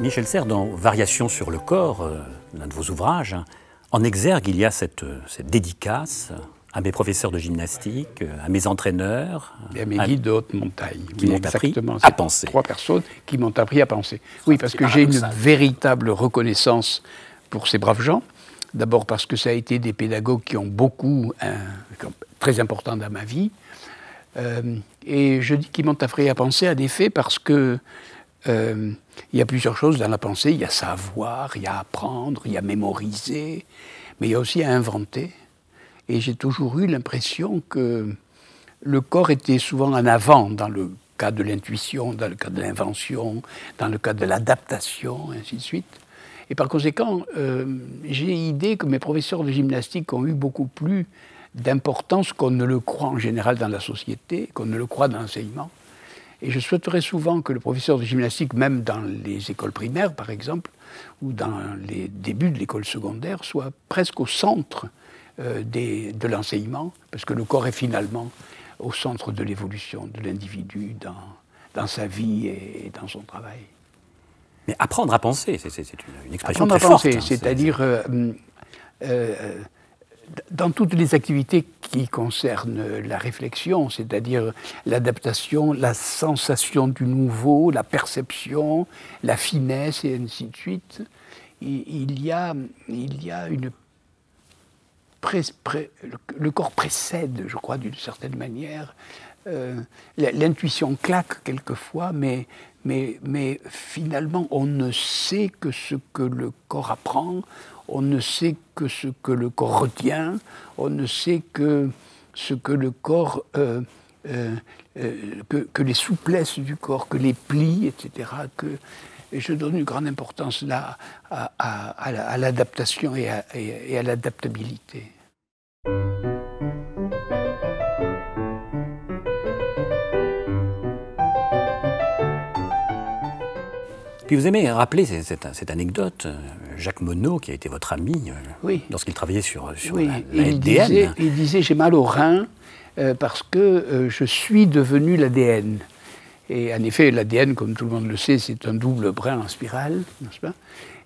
Michel Serres, dans Variations sur le corps, l'un de vos ouvrages, en exergue, il y a cette dédicace à mes professeurs de gymnastique, à mes entraîneurs. Et à mes guides de haute montagne. Qui m'ont appris à penser. 3 personnes qui m'ont appris à penser. Oui, parce que j'ai une véritable reconnaissance pour ces braves gens. D'abord parce que ça a été des pédagogues qui ont beaucoup, très important dans ma vie. Et je dis qu'ils m'ont appris à penser, en effet, parce que il y a plusieurs choses dans la pensée. Il y a savoir, il y a apprendre, il y a mémoriser, mais il y a aussi à inventer. Et j'ai toujours eu l'impression que le corps était souvent en avant dans le cas de l'intuition, dans le cas de l'invention, dans le cas de l'adaptation, et ainsi de suite. Et par conséquent, j'ai idée que mes professeurs de gymnastique ont eu beaucoup plus d'importance qu'on ne le croit en général dans la société, qu'on ne le croit dans l'enseignement. Et je souhaiterais souvent que le professeur de gymnastique, même dans les écoles primaires par exemple, ou dans les débuts de l'école secondaire, soit presque au centre de l'enseignement, parce que le corps est finalement au centre de l'évolution de l'individu dans sa vie et dans son travail. Mais apprendre à penser, c'est une expression apprendre très forte. Apprendre à penser, c'est-à-dire dans toutes les activités qui concernent la réflexion, c'est-à-dire l'adaptation, la sensation du nouveau, la perception, la finesse et ainsi de suite, il y a une... le corps précède, je crois, d'une certaine manière. L'intuition claque quelquefois, mais finalement, on ne sait que ce que le corps apprend, on ne sait que ce que le corps retient, on ne sait que ce que le corps... que les souplesses du corps, que les plis, etc. Et je donne une grande importance là à l'adaptation et à l'adaptabilité. Puis vous aimez rappeler cette anecdote, Jacques Monod, qui a été votre ami, oui. Lorsqu'il travaillait sur oui. la LDN. Il disait j'ai mal au rein parce que je suis devenu l'ADN. Et en effet, l'ADN, comme tout le monde le sait, c'est un double brin en spirale, n'est-ce pas ?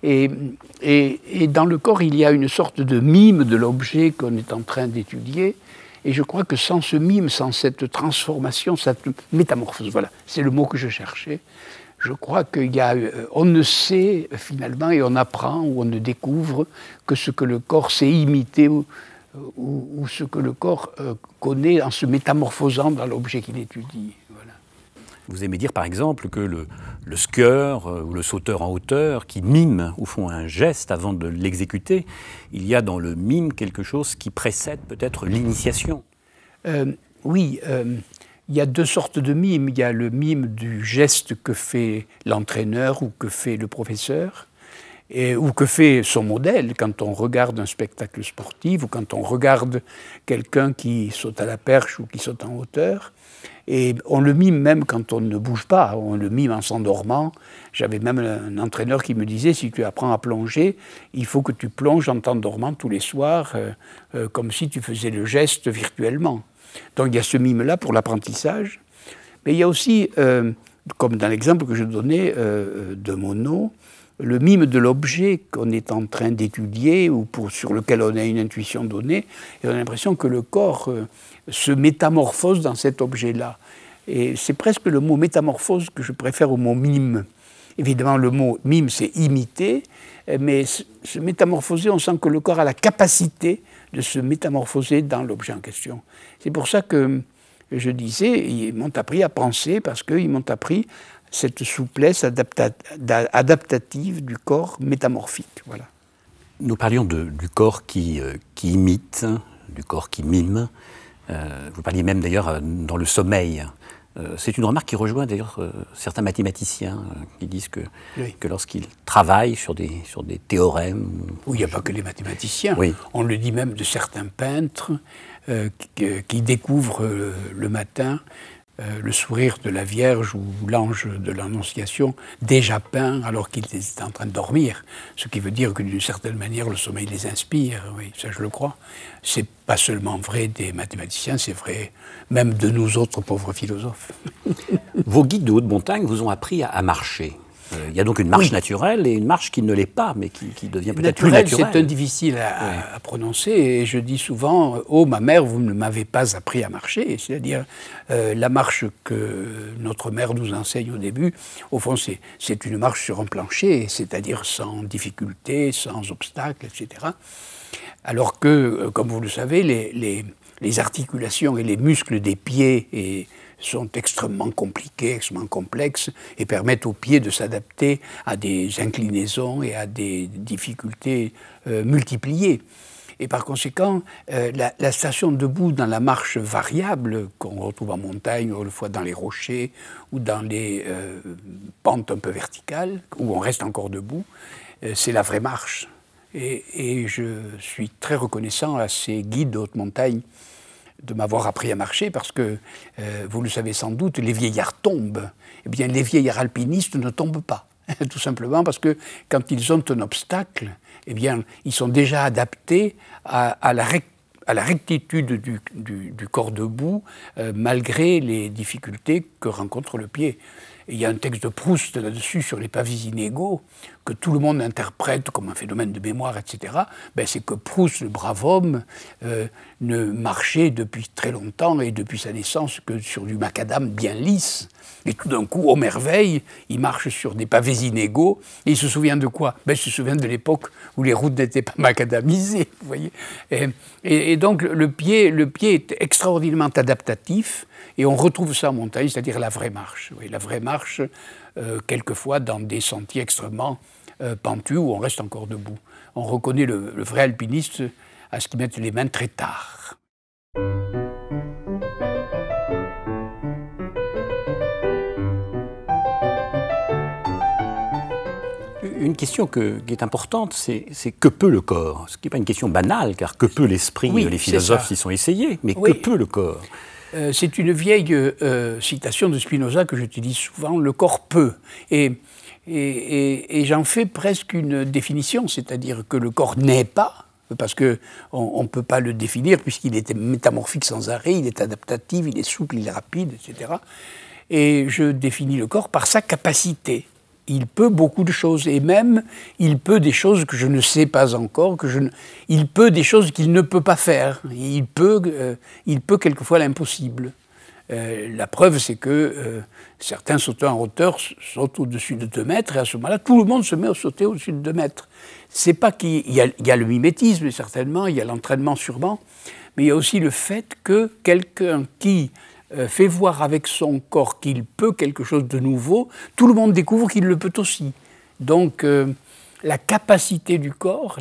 Et dans le corps, il y a une sorte de mime de l'objet qu'on est en train d'étudier. Et je crois que sans ce mime, sans cette transformation, cette métamorphose, voilà, c'est le mot que je cherchais, je crois qu'on ne sait finalement, et on apprend, ou on ne découvre que ce que le corps sait imiter, ou ce que le corps connaît en se métamorphosant dans l'objet qu'il étudie. Voilà. Vous aimez dire par exemple que le skieur ou le sauteur en hauteur qui mime ou font un geste avant de l'exécuter, il y a dans le mime quelque chose qui précède peut-être l'initiation. Oui, il y a 2 sortes de mimes. Il y a le mime du geste que fait l'entraîneur ou que fait le professeur, ou que fait son modèle quand on regarde un spectacle sportif ou quand on regarde quelqu'un qui saute à la perche ou qui saute en hauteur. Et on le mime même quand on ne bouge pas, on le mime en s'endormant. J'avais même un entraîneur qui me disait, si tu apprends à plonger, il faut que tu plonges en t'endormant tous les soirs, comme si tu faisais le geste virtuellement. Donc il y a ce mime-là pour l'apprentissage. Mais il y a aussi, comme dans l'exemple que je donnais de Monod, le mime de l'objet qu'on est en train d'étudier ou sur lequel on a une intuition donnée, et on a l'impression que le corps se métamorphose dans cet objet-là. Et c'est presque le mot métamorphose que je préfère au mot mime. Évidemment, le mot mime, c'est imiter, mais se métamorphoser, on sent que le corps a la capacité de se métamorphoser dans l'objet en question. C'est pour ça que je disais, ils m'ont appris à penser, parce qu'ils m'ont appris cette souplesse adaptative du corps métamorphique. Voilà. Nous parlions du corps qui imite, du corps qui mime. Vous parliez même d'ailleurs dans le sommeil. C'est une remarque qui rejoint d'ailleurs certains mathématiciens qui disent que lorsqu'ils travaillent sur des théorèmes... Oui, il n'y a pas que les mathématiciens. Oui. On le dit même de certains peintres qui découvrent le matin le sourire de la Vierge ou l'ange de l'Annonciation déjà peint alors qu'ils étaient en train de dormir. Ce qui veut dire que d'une certaine manière, le sommeil les inspire, oui, ça je le crois. C'est pas seulement vrai des mathématiciens, c'est vrai même de nous autres pauvres philosophes. Vos guides de haute montagne vous ont appris à marcher. Il y a donc une marche naturelle et une marche qui ne l'est pas, mais qui devient peut-être plus naturelle. C'est difficile à prononcer, et je dis souvent « Oh, ma mère, vous ne m'avez pas appris à marcher », c'est-à-dire la marche que notre mère nous enseigne au début, au fond, c'est une marche sur un plancher, c'est-à-dire sans difficulté, sans obstacle, etc. Alors que, comme vous le savez, les articulations et les muscles des pieds sont extrêmement compliqués, extrêmement complexes, et permettent aux pieds de s'adapter à des inclinaisons et à des difficultés multipliées. Et par conséquent, la station debout dans la marche variable qu'on retrouve en montagne, ou fois dans les rochers, ou dans les pentes un peu verticales, où on reste encore debout, c'est la vraie marche. Et je suis très reconnaissant à ces guides de haute montagne de m'avoir appris à marcher, parce que, vous le savez sans doute, les vieillards tombent. Eh bien, les vieillards alpinistes ne tombent pas, tout simplement parce que quand ils ont un obstacle, eh bien, ils sont déjà adaptés à la rectitude du corps debout, malgré les difficultés que rencontre le pied. Et il y a un texte de Proust là-dessus, sur les pavés inégaux, que tout le monde interprète comme un phénomène de mémoire, etc. Ben, c'est que Proust, le brave homme, ne marchait depuis très longtemps et depuis sa naissance que sur du macadam bien lisse. Et tout d'un coup, aux merveilles, il marche sur des pavés inégaux. Et il se souvient de quoi? Ben, il se souvient de l'époque où les routes n'étaient pas macadamisées, vous voyez. Et donc, le pied est extraordinairement adaptatif. Et on retrouve ça en montagne, c'est-à-dire la vraie marche. Oui, la vraie marche, quelquefois dans des sentiers extrêmement pentus où on reste encore debout. On reconnaît le vrai alpiniste à ce qu'il met les mains très tard. Une question qui est importante, c'est que peut le corps? Ce qui n'est pas une question banale, car que peut l'esprit? Oui, les philosophes s'y sont essayés, mais oui. Que peut le corps? C'est une vieille citation de Spinoza que j'utilise souvent, le corps peut. Et j'en fais presque une définition, c'est-à-dire que le corps n'est pas, parce qu'on ne peut pas le définir puisqu'il est métamorphique sans arrêt, il est adaptatif, il est souple, il est rapide, etc. Et je définis le corps par sa capacité. Il peut beaucoup de choses, et même il peut des choses que je ne sais pas encore, il peut des choses qu'il ne peut pas faire. Il peut quelquefois l'impossible. La preuve, c'est que certains sauteurs en hauteur sautent au-dessus de 2 mètres, et à ce moment-là, tout le monde se met à sauter au-dessus de 2 mètres. C'est pas qu'il y a le mimétisme, certainement, il y a l'entraînement sûrement, mais il y a aussi le fait que quelqu'un qui fait voir avec son corps qu'il peut quelque chose de nouveau, tout le monde découvre qu'il le peut aussi. Donc, la capacité du corps,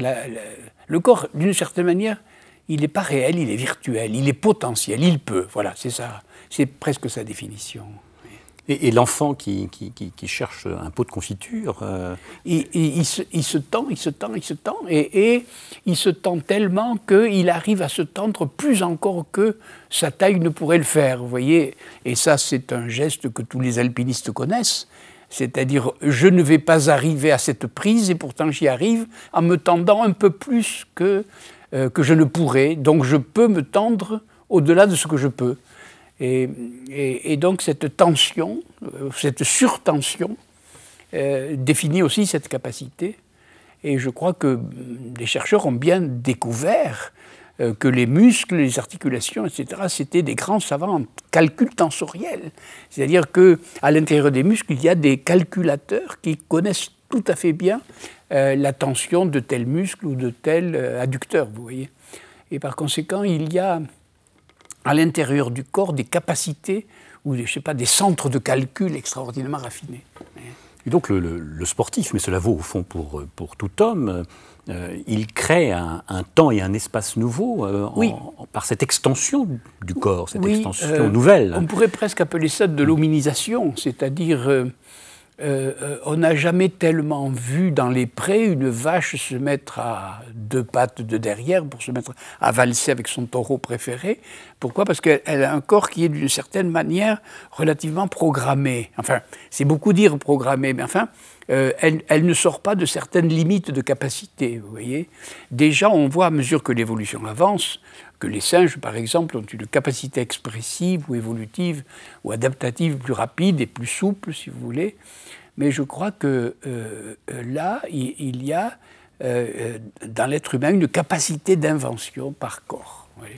le corps, d'une certaine manière, il n'est pas réel, il est virtuel, il est potentiel, il peut. Voilà, c'est ça, c'est presque sa définition. Et l'enfant qui cherche un pot de confiture il se tend, et il se tend tellement qu'il arrive à se tendre plus encore que sa taille ne pourrait le faire, vous voyez. Et ça, c'est un geste que tous les alpinistes connaissent, c'est-à-dire je ne vais pas arriver à cette prise, et pourtant j'y arrive en me tendant un peu plus que je ne pourrais, donc je peux me tendre au-delà de ce que je peux. Et donc cette tension, cette surtension définit aussi cette capacité. Et je crois que les chercheurs ont bien découvert que les muscles, les articulations, etc., c'était des grands savants en calcul tensoriel. C'est-à-dire qu'à l'intérieur des muscles, il y a des calculateurs qui connaissent tout à fait bien la tension de tel muscle ou de tel adducteur, vous voyez. Et par conséquent, il y a à l'intérieur du corps des capacités ou je sais pas, des centres de calcul extraordinairement raffinés. Et donc le sportif, mais cela vaut au fond pour tout homme, il crée un temps et un espace nouveau par cette extension du corps, cette extension nouvelle. On pourrait presque appeler ça de l'hominisation, c'est-à-dire on n'a jamais tellement vu dans les prés une vache se mettre à 2 pattes de derrière pour se mettre à valser avec son taureau préféré. Pourquoi? Parce qu'elle a un corps qui est d'une certaine manière relativement programmé. Enfin, c'est beaucoup dire programmé, mais enfin, elle ne sort pas de certaines limites de capacité, vous voyez. Déjà, on voit à mesure que l'évolution avance, que les singes, par exemple, ont une capacité expressive ou évolutive ou adaptative plus rapide et plus souple, si vous voulez. mais je crois que là, il y a dans l'être humain une capacité d'invention par corps. Vous voyez.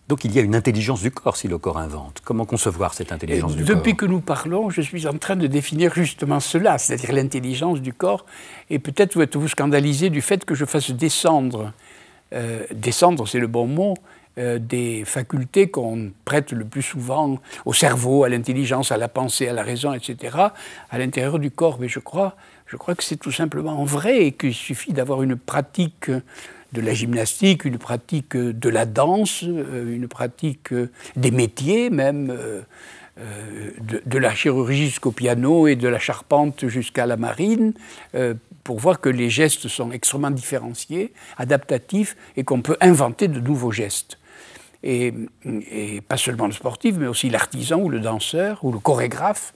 Donc il y a une intelligence du corps si le corps invente. Comment concevoir cette intelligence du corps? Depuis que nous parlons, je suis en train de définir justement cela, c'est-à-dire l'intelligence du corps. Et peut-être êtes-vous scandalisé du fait que je fasse descendre, descendre c'est le bon mot, des facultés qu'on prête le plus souvent au cerveau, à l'intelligence, à la pensée, à la raison, etc., à l'intérieur du corps. Mais je crois que c'est tout simplement vrai et qu'il suffit d'avoir une pratique de la gymnastique, une pratique de la danse, une pratique des métiers même, de la chirurgie jusqu'au piano et de la charpente jusqu'à la marine, pour voir que les gestes sont extrêmement différenciés, adaptatifs, et qu'on peut inventer de nouveaux gestes. Et pas seulement le sportif, mais aussi l'artisan ou le danseur ou le chorégraphe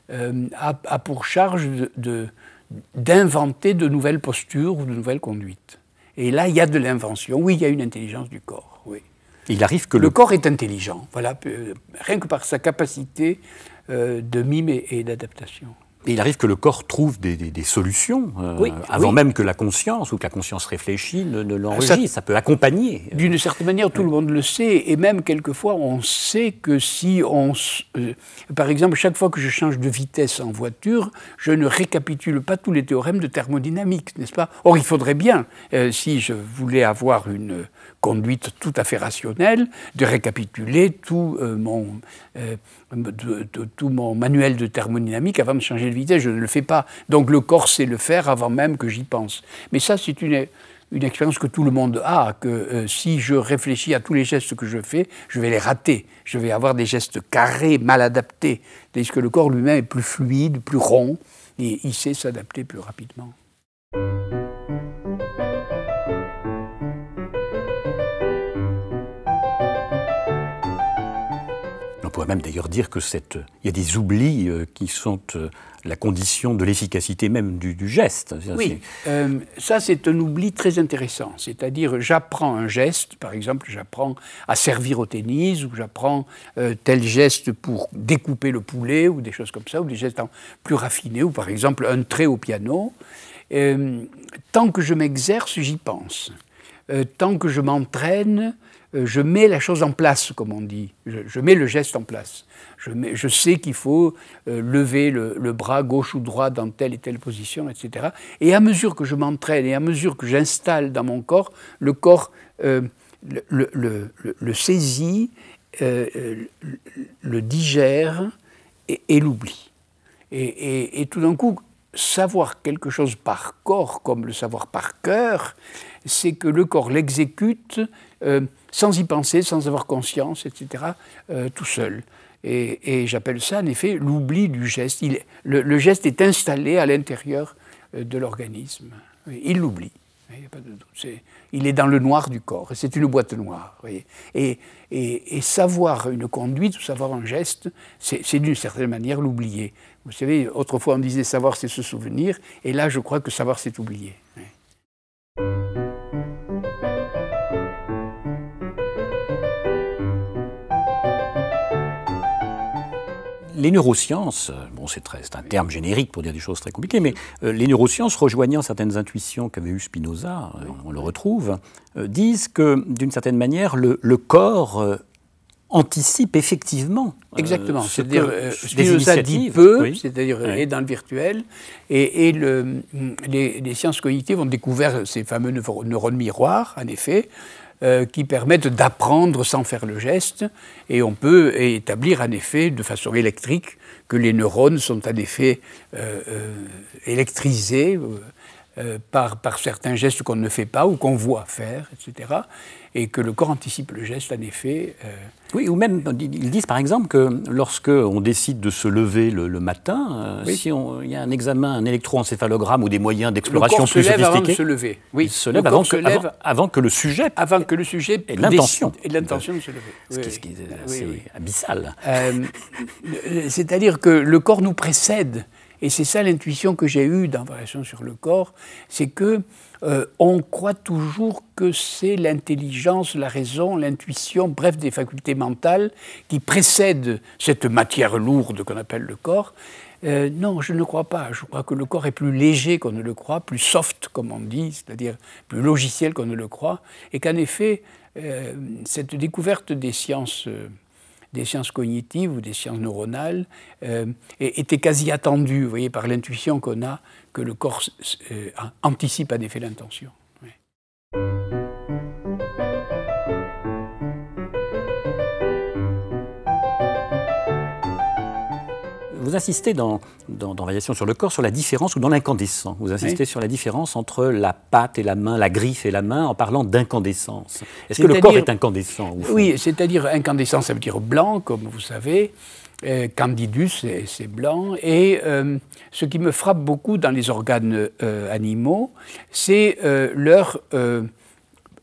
a pour charge d'inventer de nouvelles postures ou de nouvelles conduites. Et là, il y a de l'invention. Oui, il y a une intelligence du corps. Oui. Il arrive que le corps est intelligent, voilà, rien que par sa capacité de mime et d'adaptation. Et il arrive que le corps trouve des solutions, avant même que la conscience, ou que la conscience réfléchie, ne l'enregistre. Ça peut accompagner. D'une certaine manière, tout le monde le sait, et même quelquefois, on sait que si on... par exemple, chaque fois que je change de vitesse en voiture, je ne récapitule pas tous les théorèmes de thermodynamique, n'est-ce pas? Or, il faudrait bien, si je voulais avoir une conduite tout à fait rationnelle, de récapituler tout mon manuel de thermodynamique avant de changer de vitesse. Je ne le fais pas. Donc le corps sait le faire avant même que j'y pense. Mais ça, c'est une expérience que tout le monde a, que si je réfléchis à tous les gestes que je fais, je vais les rater. Je vais avoir des gestes carrés, mal adaptés. Tandis que le corps lui-même est plus fluide, plus rond, et il sait s'adapter plus rapidement. On pourrait même d'ailleurs dire que il y a des oublis qui sont la condition de l'efficacité même du geste. Oui, ça c'est un oubli très intéressant. C'est-à-dire, j'apprends un geste, par exemple, j'apprends à servir au tennis, ou j'apprends tel geste pour découper le poulet, ou des choses comme ça, ou des gestes plus raffinés, ou par exemple un trait au piano. Tant que je m'exerce, j'y pense. Tant que je m'entraîne, je mets la chose en place, comme on dit. Je mets le geste en place. Je sais qu'il faut lever le bras gauche ou droit dans telle et telle position, etc. Et à mesure que je m'entraîne et à mesure que j'installe dans mon corps, le corps le saisit, le digère et l'oublie. Et tout d'un coup, savoir quelque chose par corps, comme le savoir par cœur, c'est que le corps l'exécute sans y penser, sans avoir conscience, etc., tout seul. Et j'appelle ça, en effet, l'oubli du geste. Le geste est installé à l'intérieur de l'organisme. Il l'oublie, il n'y a pas de doute. Il est dans le noir du corps, c'est une boîte noire. Voyez. Et savoir une conduite ou savoir un geste, c'est d'une certaine manière l'oublier. Vous savez, autrefois on disait savoir c'est se souvenir, et là je crois que savoir c'est oublier. Les neurosciences, bon, c'est un terme générique pour dire des choses très compliquées, mais les neurosciences, rejoignant certaines intuitions qu'avait eu Spinoza, on le retrouve, disent que, d'une certaine manière, le corps anticipe effectivement. Exactement. C'est-à-dire, Spinoza dit peu, oui. C'est-à-dire est dans le virtuel, et les sciences cognitives ont découvert ces fameux neurones miroirs, en effet, qui permettent d'apprendre sans faire le geste, et on peut établir en effet de façon électrique que les neurones sont en effet électrisés par certains gestes qu'on ne fait pas ou qu'on voit faire, etc. Et que le corps anticipe le geste en effet. Oui, ou même, ils disent par exemple que lorsque on décide de se lever le matin, oui. Si il y a un examen, un électroencéphalogramme ou des moyens d'exploration plus sophistiqués, avant de se lever. Oui, il se lève avant que le sujet ait l'intention de se lever. Ce qui est assez abyssal. C'est-à-dire que le corps nous précède. Et c'est ça l'intuition que j'ai eue dans Variations sur le corps, c'est que on croit toujours que c'est l'intelligence, la raison, l'intuition, bref, des facultés mentales qui précèdent cette matière lourde qu'on appelle le corps. Non, je ne crois pas. Je crois que le corps est plus léger qu'on ne le croit, plus soft, comme on dit, c'est-à-dire plus logiciel qu'on ne le croit, et qu'en effet, cette découverte des sciences cognitives ou des sciences neuronales était quasi attendue, vous voyez, par l'intuition qu'on a que le corps anticipe un effet d'intention. Oui. Vous insistez dans Variations sur le corps sur la différence, ou dans l'incandescent. Vous insistez sur la différence entre la patte et la main, la griffe et la main, en parlant d'incandescence. Est-ce que le corps est incandescent au fond? Oui, c'est-à-dire incandescent, ça veut dire blanc, comme vous savez. Candidus, c'est blanc. Et ce qui me frappe beaucoup dans les organes animaux, c'est leur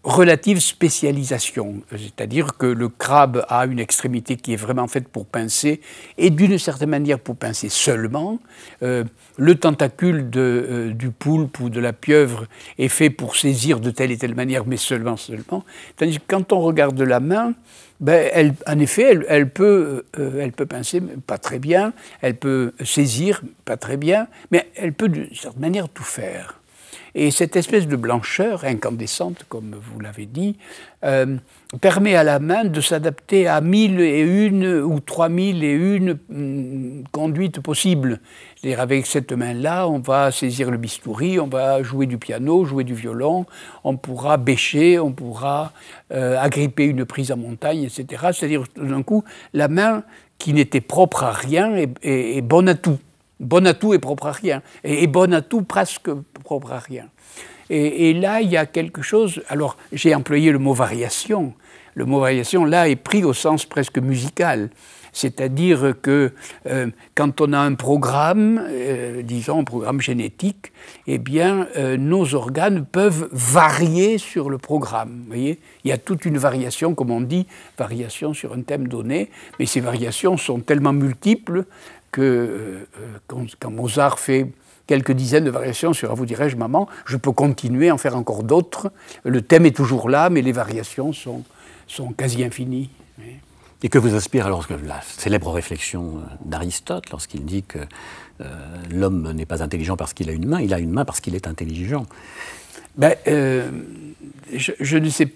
relative spécialisation, c'est-à-dire que le crabe a une extrémité qui est vraiment faite pour pincer, et d'une certaine manière pour pincer seulement. Le tentacule du poulpe ou de la pieuvre est fait pour saisir de telle et telle manière, mais seulement. Tandis que quand on regarde la main, ben, en effet, elle peut pincer, mais pas très bien, elle peut saisir, pas très bien, mais elle peut d'une certaine manière tout faire. Et cette espèce de blancheur incandescente, comme vous l'avez dit, permet à la main de s'adapter à 1001 ou 3001 conduites possibles. C'est-à-dire avec cette main-là, on va saisir le bistouri, on va jouer du piano, jouer du violon, on pourra bêcher, on pourra agripper une prise en montagne, etc. C'est-à-dire d'un coup, la main qui n'était propre à rien est bonne à tout. Bonne à tout et propre à rien. Et bonne à tout, presque propre à rien. Et là, il y a quelque chose... Alors, j'ai employé le mot variation. Le mot variation, là, est pris au sens presque musical. C'est-à-dire que quand on a un programme, disons un programme génétique, eh bien, nos organes peuvent varier sur le programme. Vous voyez, il y a toute une variation, comme on dit, variation sur un thème donné, mais ces variations sont tellement multiples que quand Mozart fait quelques dizaines de variations sur « À vous dirais-je, maman », je peux continuer à en faire encore d'autres. Le thème est toujours là, mais les variations sont quasi infinies. Oui. Et que vous inspire alors la célèbre réflexion d'Aristote, lorsqu'il dit que l'homme n'est pas intelligent parce qu'il a une main parce qu'il est intelligent. Ben, je ne sais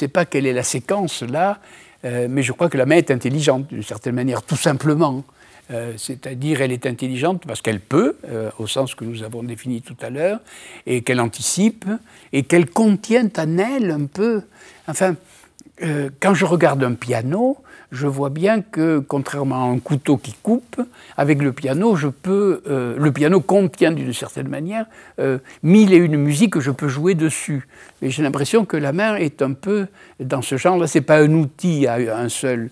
pas quelle est la séquence là, mais je crois que la main est intelligente d'une certaine manière, tout simplement. C'est-à-dire elle est intelligente parce qu'elle peut, au sens que nous avons défini tout à l'heure, et qu'elle anticipe, et qu'elle contient en elle un peu... Enfin, quand je regarde un piano, je vois bien que, contrairement à un couteau qui coupe, avec le piano, le piano contient d'une certaine manière 1001 musiques que je peux jouer dessus. Et j'ai l'impression que la main est un peu dans ce genre-là. Ce n'est pas un outil à un seul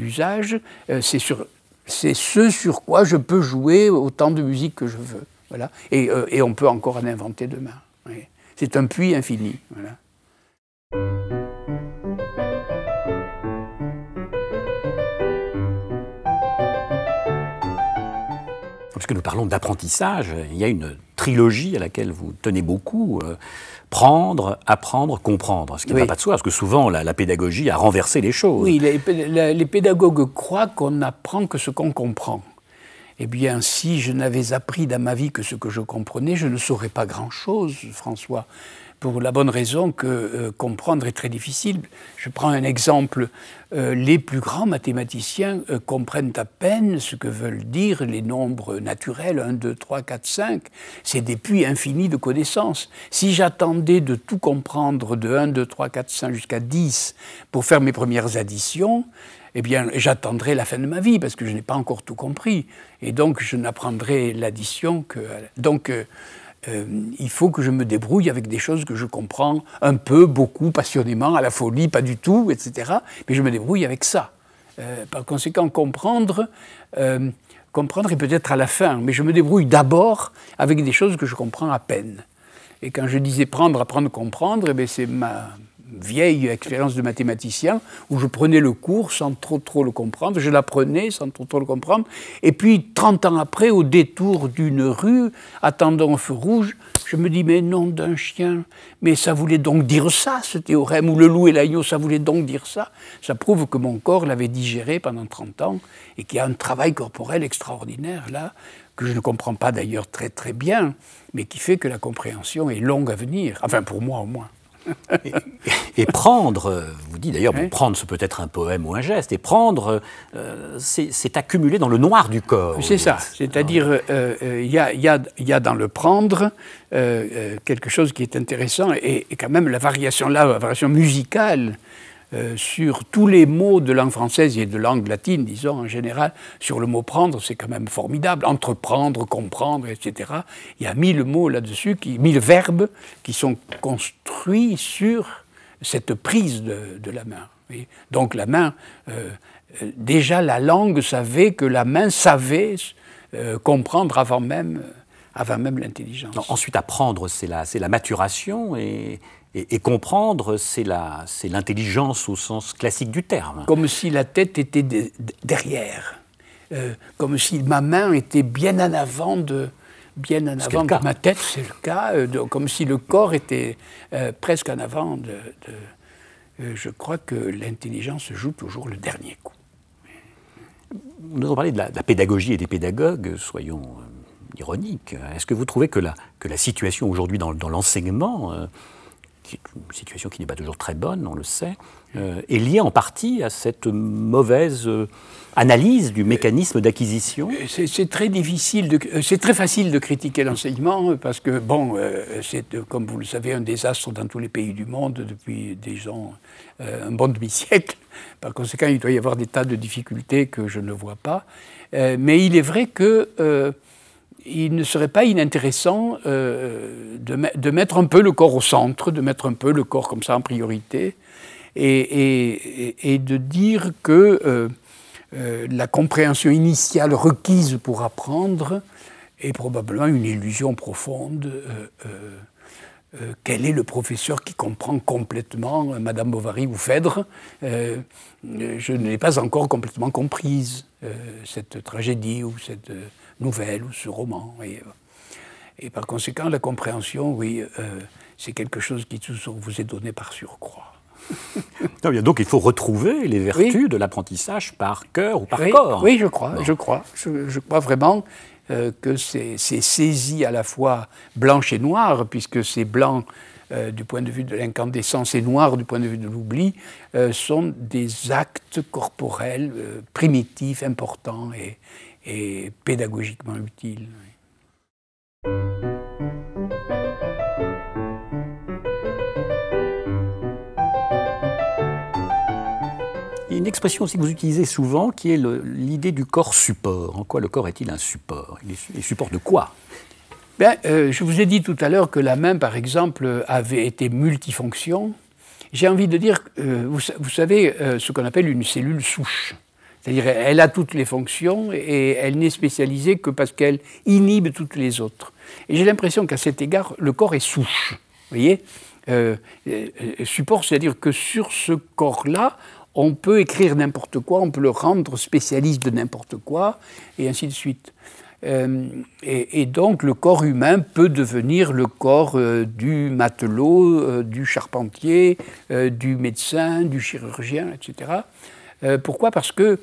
usage, c'est ce sur quoi je peux jouer autant de musique que je veux. Voilà. Et on peut encore en inventer demain. Oui. C'est un puits infini. Voilà. Puisque nous parlons d'apprentissage, il y a une trilogie à laquelle vous tenez beaucoup. Prendre, apprendre, comprendre. Ce qui ne va pas de soi, parce que souvent la pédagogie a renversé les choses. Oui, les pédagogues croient qu'on n'apprend que ce qu'on comprend. Eh bien, si je n'avais appris dans ma vie que ce que je comprenais, je ne saurais pas grand-chose, François. Pour la bonne raison que comprendre est très difficile. Je prends un exemple. Les plus grands mathématiciens comprennent à peine ce que veulent dire les nombres naturels, 1, 2, 3, 4, 5. C'est des puits infinis de connaissances. Si j'attendais de tout comprendre de 1, 2, 3, 4, 5 jusqu'à 10 pour faire mes premières additions, eh bien, j'attendrai la fin de ma vie parce que je n'ai pas encore tout compris. Et donc, je n'apprendrai l'addition que... Donc, il faut que je me débrouille avec des choses que je comprends un peu, beaucoup, passionnément, à la folie, pas du tout, etc. Mais je me débrouille avec ça. Par conséquent, comprendre est peut-être à la fin, mais je me débrouille d'abord avec des choses que je comprends à peine. Et quand je disais prendre, apprendre, comprendre, eh c'est vieille expérience de mathématicien où je prenais le cours sans trop le comprendre, je l'apprenais sans trop le comprendre, et puis 30 ans après, au détour d'une rue, attendant un feu rouge, je me dis, mais nom d'un chien, mais ça voulait donc dire ça, ce théorème, ou le loup et l'agneau, ça voulait donc dire ça. Ça prouve que mon corps l'avait digéré pendant 30 ans, et qu'il y a un travail corporel extraordinaire, là, que je ne comprends pas d'ailleurs très bien, mais qui fait que la compréhension est longue à venir, enfin pour moi au moins. Et prendre, vous dites d'ailleurs, bon, prendre, ce peut être un poème ou un geste, et prendre, c'est accumuler dans le noir du corps. C'est ça, c'est-à-dire, il y a dans le prendre quelque chose qui est intéressant, et quand même la variation là, la variation musicale, sur tous les mots de langue française et de langue latine, disons en général, sur le mot prendre, c'est quand même formidable. Entreprendre, comprendre, etc. Il y a 1000 mots là-dessus, 1000 verbes qui sont construits sur cette prise de la main. Oui. Donc la main, déjà la langue savait que la main savait comprendre avant même l'intelligence. Ensuite, apprendre, c'est la maturation et comprendre, c'est l'intelligence au sens classique du terme. Comme si la tête était derrière, comme si ma main était bien en avant de ma tête, c'est le cas, comme si le corps était presque en avant je crois que l'intelligence joue toujours le dernier coup. Nous avons parlé de la pédagogie et des pédagogues, soyons ironiques. Est-ce que vous trouvez que la situation aujourd'hui dans l'enseignement, qui est une situation qui n'est pas toujours très bonne, on le sait, est liée en partie à cette mauvaise analyse du mécanisme d'acquisition? C'est très difficile, c'est très facile de critiquer l'enseignement parce que, bon, c'est, comme vous le savez, un désastre dans tous les pays du monde depuis déjà un bon demi-siècle. Par conséquent, il doit y avoir des tas de difficultés que je ne vois pas. Mais il est vrai que il ne serait pas inintéressant de mettre un peu le corps au centre, de mettre un peu le corps comme ça en priorité, et de dire que la compréhension initiale requise pour apprendre est probablement une illusion profonde. Quel est le professeur qui comprend complètement Madame Bovary ou Phèdre? Je ne l'ai pas encore complètement comprise, cette tragédie ou cette nouvelle ou ce roman. Et par conséquent, la compréhension, oui, c'est quelque chose qui toujours vous est donné par surcroît. Donc il faut retrouver les vertus de l'apprentissage par cœur ou par corps. Oui, je crois vraiment que c'est saisi à la fois blanche et noire, puisque c'est blanc du point de vue de l'incandescence et noir du point de vue de l'oubli, sont des actes corporels primitifs, importants et pédagogiquement utiles. Il y a une expression aussi que vous utilisez souvent qui est l'idée du corps support. En quoi le corps est-il un support? Il est support de quoi? Je vous ai dit tout à l'heure que la main, par exemple, avait été multifonction. J'ai envie de dire, vous savez, ce qu'on appelle une cellule souche. C'est-à-dire elle a toutes les fonctions et elle n'est spécialisée que parce qu'elle inhibe toutes les autres. Et j'ai l'impression qu'à cet égard, le corps est souche. Vous voyez, support, c'est-à-dire que sur ce corps-là, on peut écrire n'importe quoi, on peut le rendre spécialiste de n'importe quoi, et ainsi de suite. Et donc le corps humain peut devenir le corps du matelot, du charpentier, du médecin, du chirurgien, etc. Pourquoi? Parce que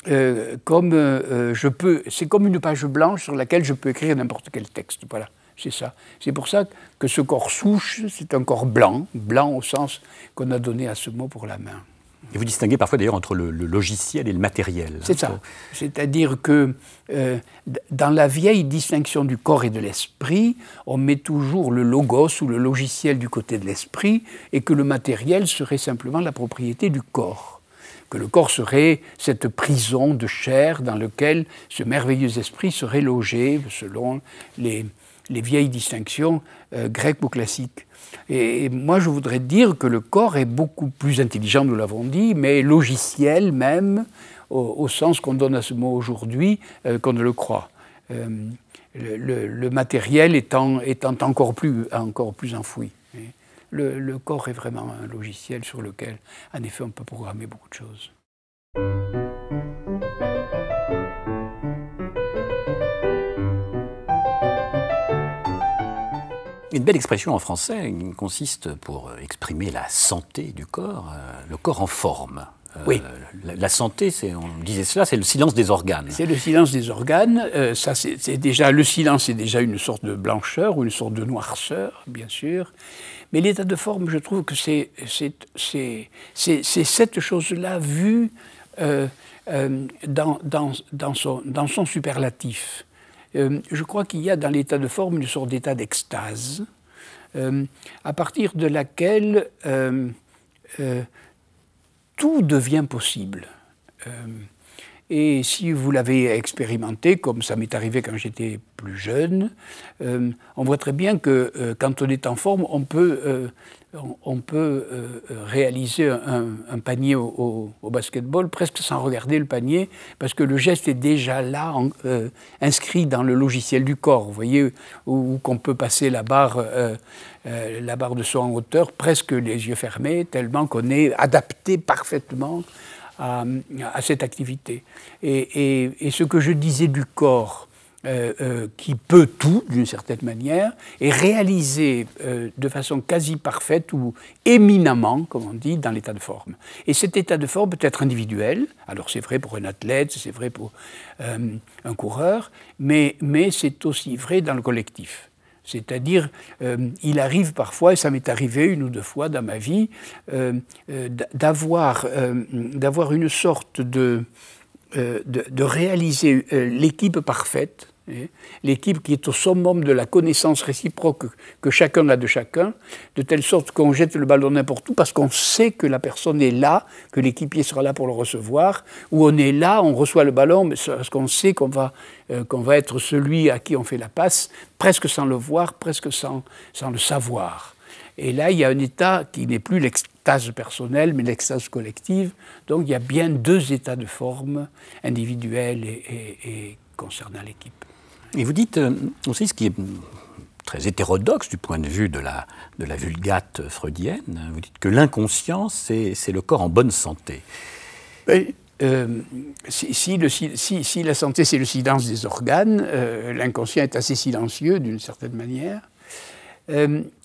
c'est comme une page blanche sur laquelle je peux écrire n'importe quel texte. Voilà, c'est ça. C'est pour ça que ce corps souche, c'est un corps blanc, blanc au sens qu'on a donné à ce mot pour la main. Et vous distinguez parfois d'ailleurs entre le logiciel et le matériel. C'est ça. C'est-à-dire que dans la vieille distinction du corps et de l'esprit, on met toujours le logos ou le logiciel du côté de l'esprit et que le matériel serait simplement la propriété du corps. Que le corps serait cette prison de chair dans laquelle ce merveilleux esprit serait logé selon les vieilles distinctions grecques ou classiques. Et moi, je voudrais dire que le corps est beaucoup plus intelligent, nous l'avons dit, mais logiciel même, au sens qu'on donne à ce mot aujourd'hui, qu'on ne le croit. Le matériel étant encore plus enfoui. le corps est vraiment un logiciel sur lequel, en effet, on peut programmer beaucoup de choses. Une belle expression en français consiste pour exprimer la santé du corps, le corps en forme. Oui. La santé, on disait cela, c'est le silence des organes. C'est le silence des organes. Ça, c'est déjà, le silence est déjà une sorte de blancheur ou une sorte de noirceur, bien sûr. Mais l'état de forme, je trouve que c'est cette chose-là vue dans son superlatif. Je crois qu'il y a dans l'état de forme une sorte d'état d'extase, à partir de laquelle tout devient possible. Et si vous l'avez expérimenté, comme ça m'est arrivé quand j'étais plus jeune, on voit très bien que quand on est en forme, on peut réaliser un panier au basketball presque sans regarder le panier, parce que le geste est déjà là, inscrit dans le logiciel du corps. Vous voyez, où qu'on peut passer la barre de saut en hauteur, presque les yeux fermés, tellement qu'on est adapté parfaitement à cette activité. Et ce que je disais du corps, qui peut tout, d'une certaine manière, est réalisé de façon quasi parfaite ou éminemment, comme on dit, dans l'état de forme. Et cet état de forme peut être individuel, alors c'est vrai pour un athlète, c'est vrai pour un coureur, mais c'est aussi vrai dans le collectif. C'est-à-dire, il arrive parfois, et ça m'est arrivé une ou deux fois dans ma vie, d'avoir une sorte de réaliser l'équipe parfaite, l'équipe qui est au summum de la connaissance réciproque que chacun a de chacun, de telle sorte qu'on jette le ballon n'importe où parce qu'on sait que la personne est là, que l'équipier sera là pour le recevoir, ou on est là, on reçoit le ballon, mais parce qu'on sait qu'on va être celui à qui on fait la passe, presque sans le voir, presque sans le savoir. Et là, il y a un état qui n'est plus l'extase personnelle, mais l'extase collective. Donc il y a bien deux états de forme, individuels et concernant l'équipe. Et vous dites aussi ce qui est très hétérodoxe du point de vue de la vulgate freudienne, vous dites que l'inconscient, c'est le corps en bonne santé. Oui. Si la santé, c'est le silence des organes, l'inconscient est assez silencieux d'une certaine manière.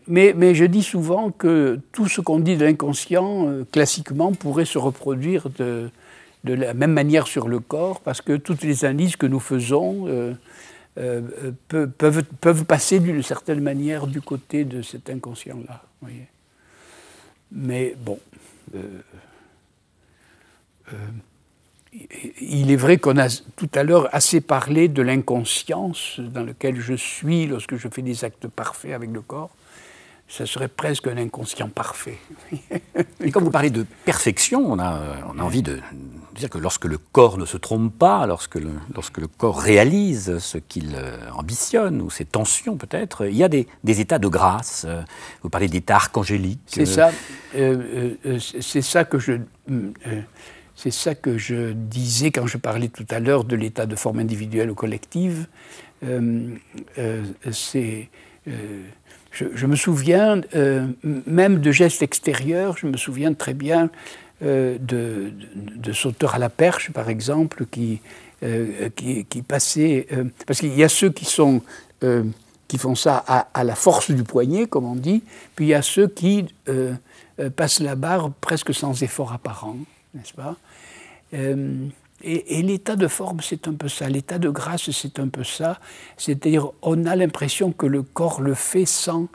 Mais je dis souvent que tout ce qu'on dit de l'inconscient, classiquement, pourrait se reproduire de la même manière sur le corps, parce que toutes les analyses que nous faisons peuvent passer d'une certaine manière du côté de cet inconscient-là. Mais bon, il est vrai qu'on a tout à l'heure assez parlé de l'inconscience dans laquelle je suis lorsque je fais des actes parfaits avec le corps. Ça serait presque un inconscient parfait. Et quand vous parlez de perfection, on a envie de dire que lorsque le corps ne se trompe pas, lorsque le corps réalise ce qu'il ambitionne, ou ses tensions peut-être, il y a des états de grâce. Vous parlez d'états archangéliques. C'est ça. C'est ça que je disais quand je parlais tout à l'heure de l'état de forme individuelle ou collective. Je me souviens, même de gestes extérieurs, je me souviens très bien de sauteurs à la perche, par exemple, qui passaient... parce qu'il y a ceux qui font ça à la force du poignet, comme on dit, puis il y a ceux qui passent la barre presque sans effort apparent, n'est-ce pas ? Et l'état de forme, c'est un peu ça. L'état de grâce, c'est un peu ça. C'est-à-dire, on a l'impression que le corps le fait sans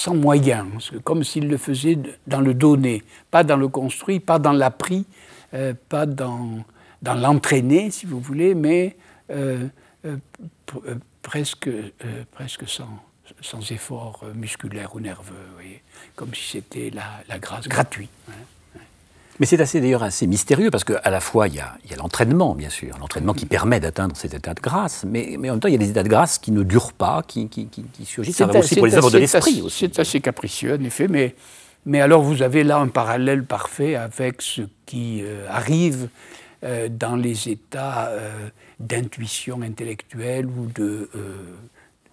moyens, comme s'il le faisait dans le donné, pas dans le construit, pas dans l'appris, pas dans l'entraîné, si vous voulez, mais presque sans effort musculaire ou nerveux, vous voyez, comme si c'était la grâce gratuite. Hein. Mais c'est d'ailleurs assez mystérieux, parce qu'à la fois, il y a l'entraînement, bien sûr, l'entraînement qui permet d'atteindre cet état de grâce, mais en même temps, il y a des états de grâce qui ne durent pas, qui surgissent. Ça va aussi pour les œuvres de l'esprit. C'est assez capricieux, en effet, mais alors vous avez là un parallèle parfait avec ce qui arrive dans les états d'intuition intellectuelle ou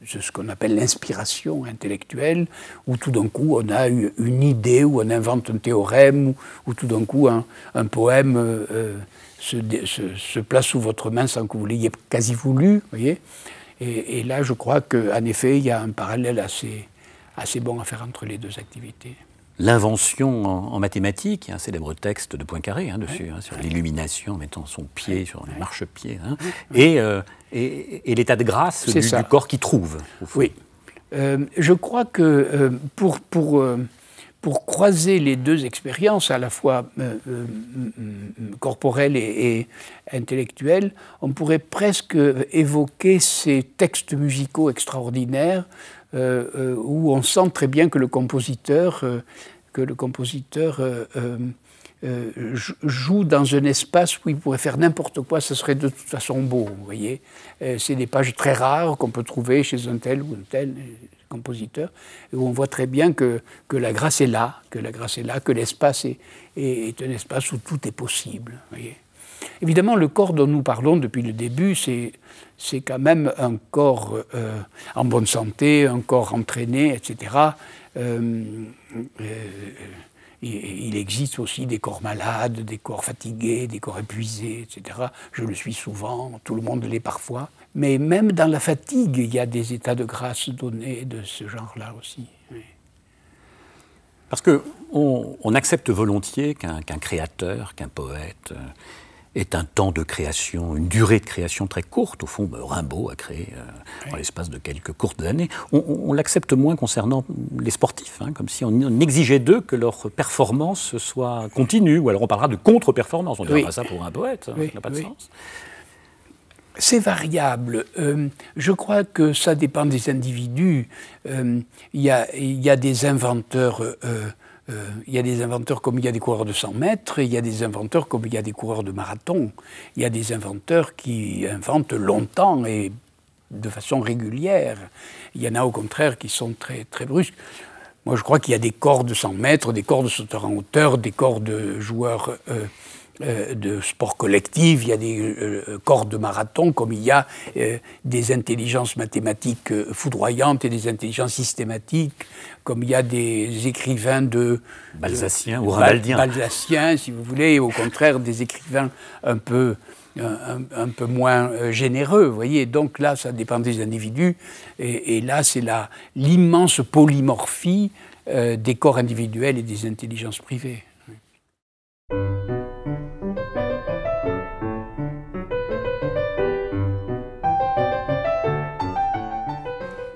ce qu'on appelle l'inspiration intellectuelle, où tout d'un coup on a une idée, où on invente un théorème, où tout d'un coup un poème se place sous votre main sans que vous l'ayez quasi voulu, voyez. Et là, je crois qu'en effet, il y a un parallèle assez bon à faire entre les deux activités. L'invention en mathématiques, il y a un célèbre texte de Poincaré dessus, sur l'illumination, mettant son pied sur le marchepied, et l'état de grâce du corps qui trouve. Au fond. Oui. Je crois que pour croiser les deux expériences, à la fois corporelles et intellectuelles, on pourrait presque évoquer ces textes musicaux extraordinaires où on sent très bien que le compositeur joue dans un espace où il pourrait faire n'importe quoi, ça serait de toute façon beau, vous voyez. C'est des pages très rares qu'on peut trouver chez un tel ou un tel compositeur, où on voit très bien que la grâce est là, que l'espace est un espace où tout est possible, vous voyez. Évidemment, le corps dont nous parlons depuis le début, c'est quand même un corps en bonne santé, un corps entraîné, etc. Il existe aussi des corps malades, des corps fatigués, des corps épuisés, etc. Je le suis souvent, tout le monde l'est parfois. Mais même dans la fatigue, il y a des états de grâce donnés de ce genre-là aussi. Oui. Parce qu'on accepte volontiers qu'un créateur, qu'un poète ait un temps de création, une durée de création très courte. Au fond, Rimbaud a créé en l'espace de quelques courtes années. On l'accepte moins concernant les sportifs, comme si on exigeait d'eux que leur performance soit continue. Ou alors on parlera de contre-performance. On ne dira pas ça pour un poète, ça n'a pas de sens. C'est variable. Je crois que ça dépend des individus. Il y a des inventeurs... il y a des inventeurs comme il y a des coureurs de 100 mètres, et il y a des inventeurs comme il y a des coureurs de marathon. Il y a des inventeurs qui inventent longtemps et de façon régulière. Il y en a au contraire qui sont très, très brusques. Moi, je crois qu'il y a des corps de 100 mètres, des corps de sauteurs en hauteur, des corps de joueurs de sport collectif, il y a des corps de marathon, comme il y a des intelligences mathématiques foudroyantes et des intelligences systématiques, comme il y a des écrivains Balzacien ou Rimbaldiens. Balzacien, si vous voulez, et au contraire des écrivains un peu moins généreux, vous voyez. Donc là, ça dépend des individus, et là, c'est l'immense polymorphie des corps individuels et des intelligences privées.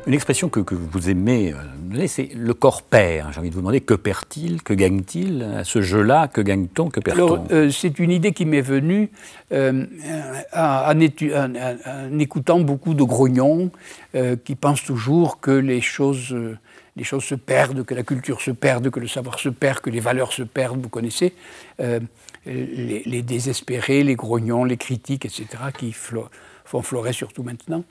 Une expression que vous aimez donner, c'est le corps perd. J'ai envie de vous demander, que perd-il, que gagne-t-il à ce jeu-là, que gagne-t-on, que perd-on? Alors, c'est une idée qui m'est venue en écoutant beaucoup de grognons qui pensent toujours que les choses se perdent, que la culture se perd, que le savoir se perd, que les valeurs se perdent, vous connaissez. Les désespérés, les grognons, les critiques, etc., qui font florer surtout maintenant.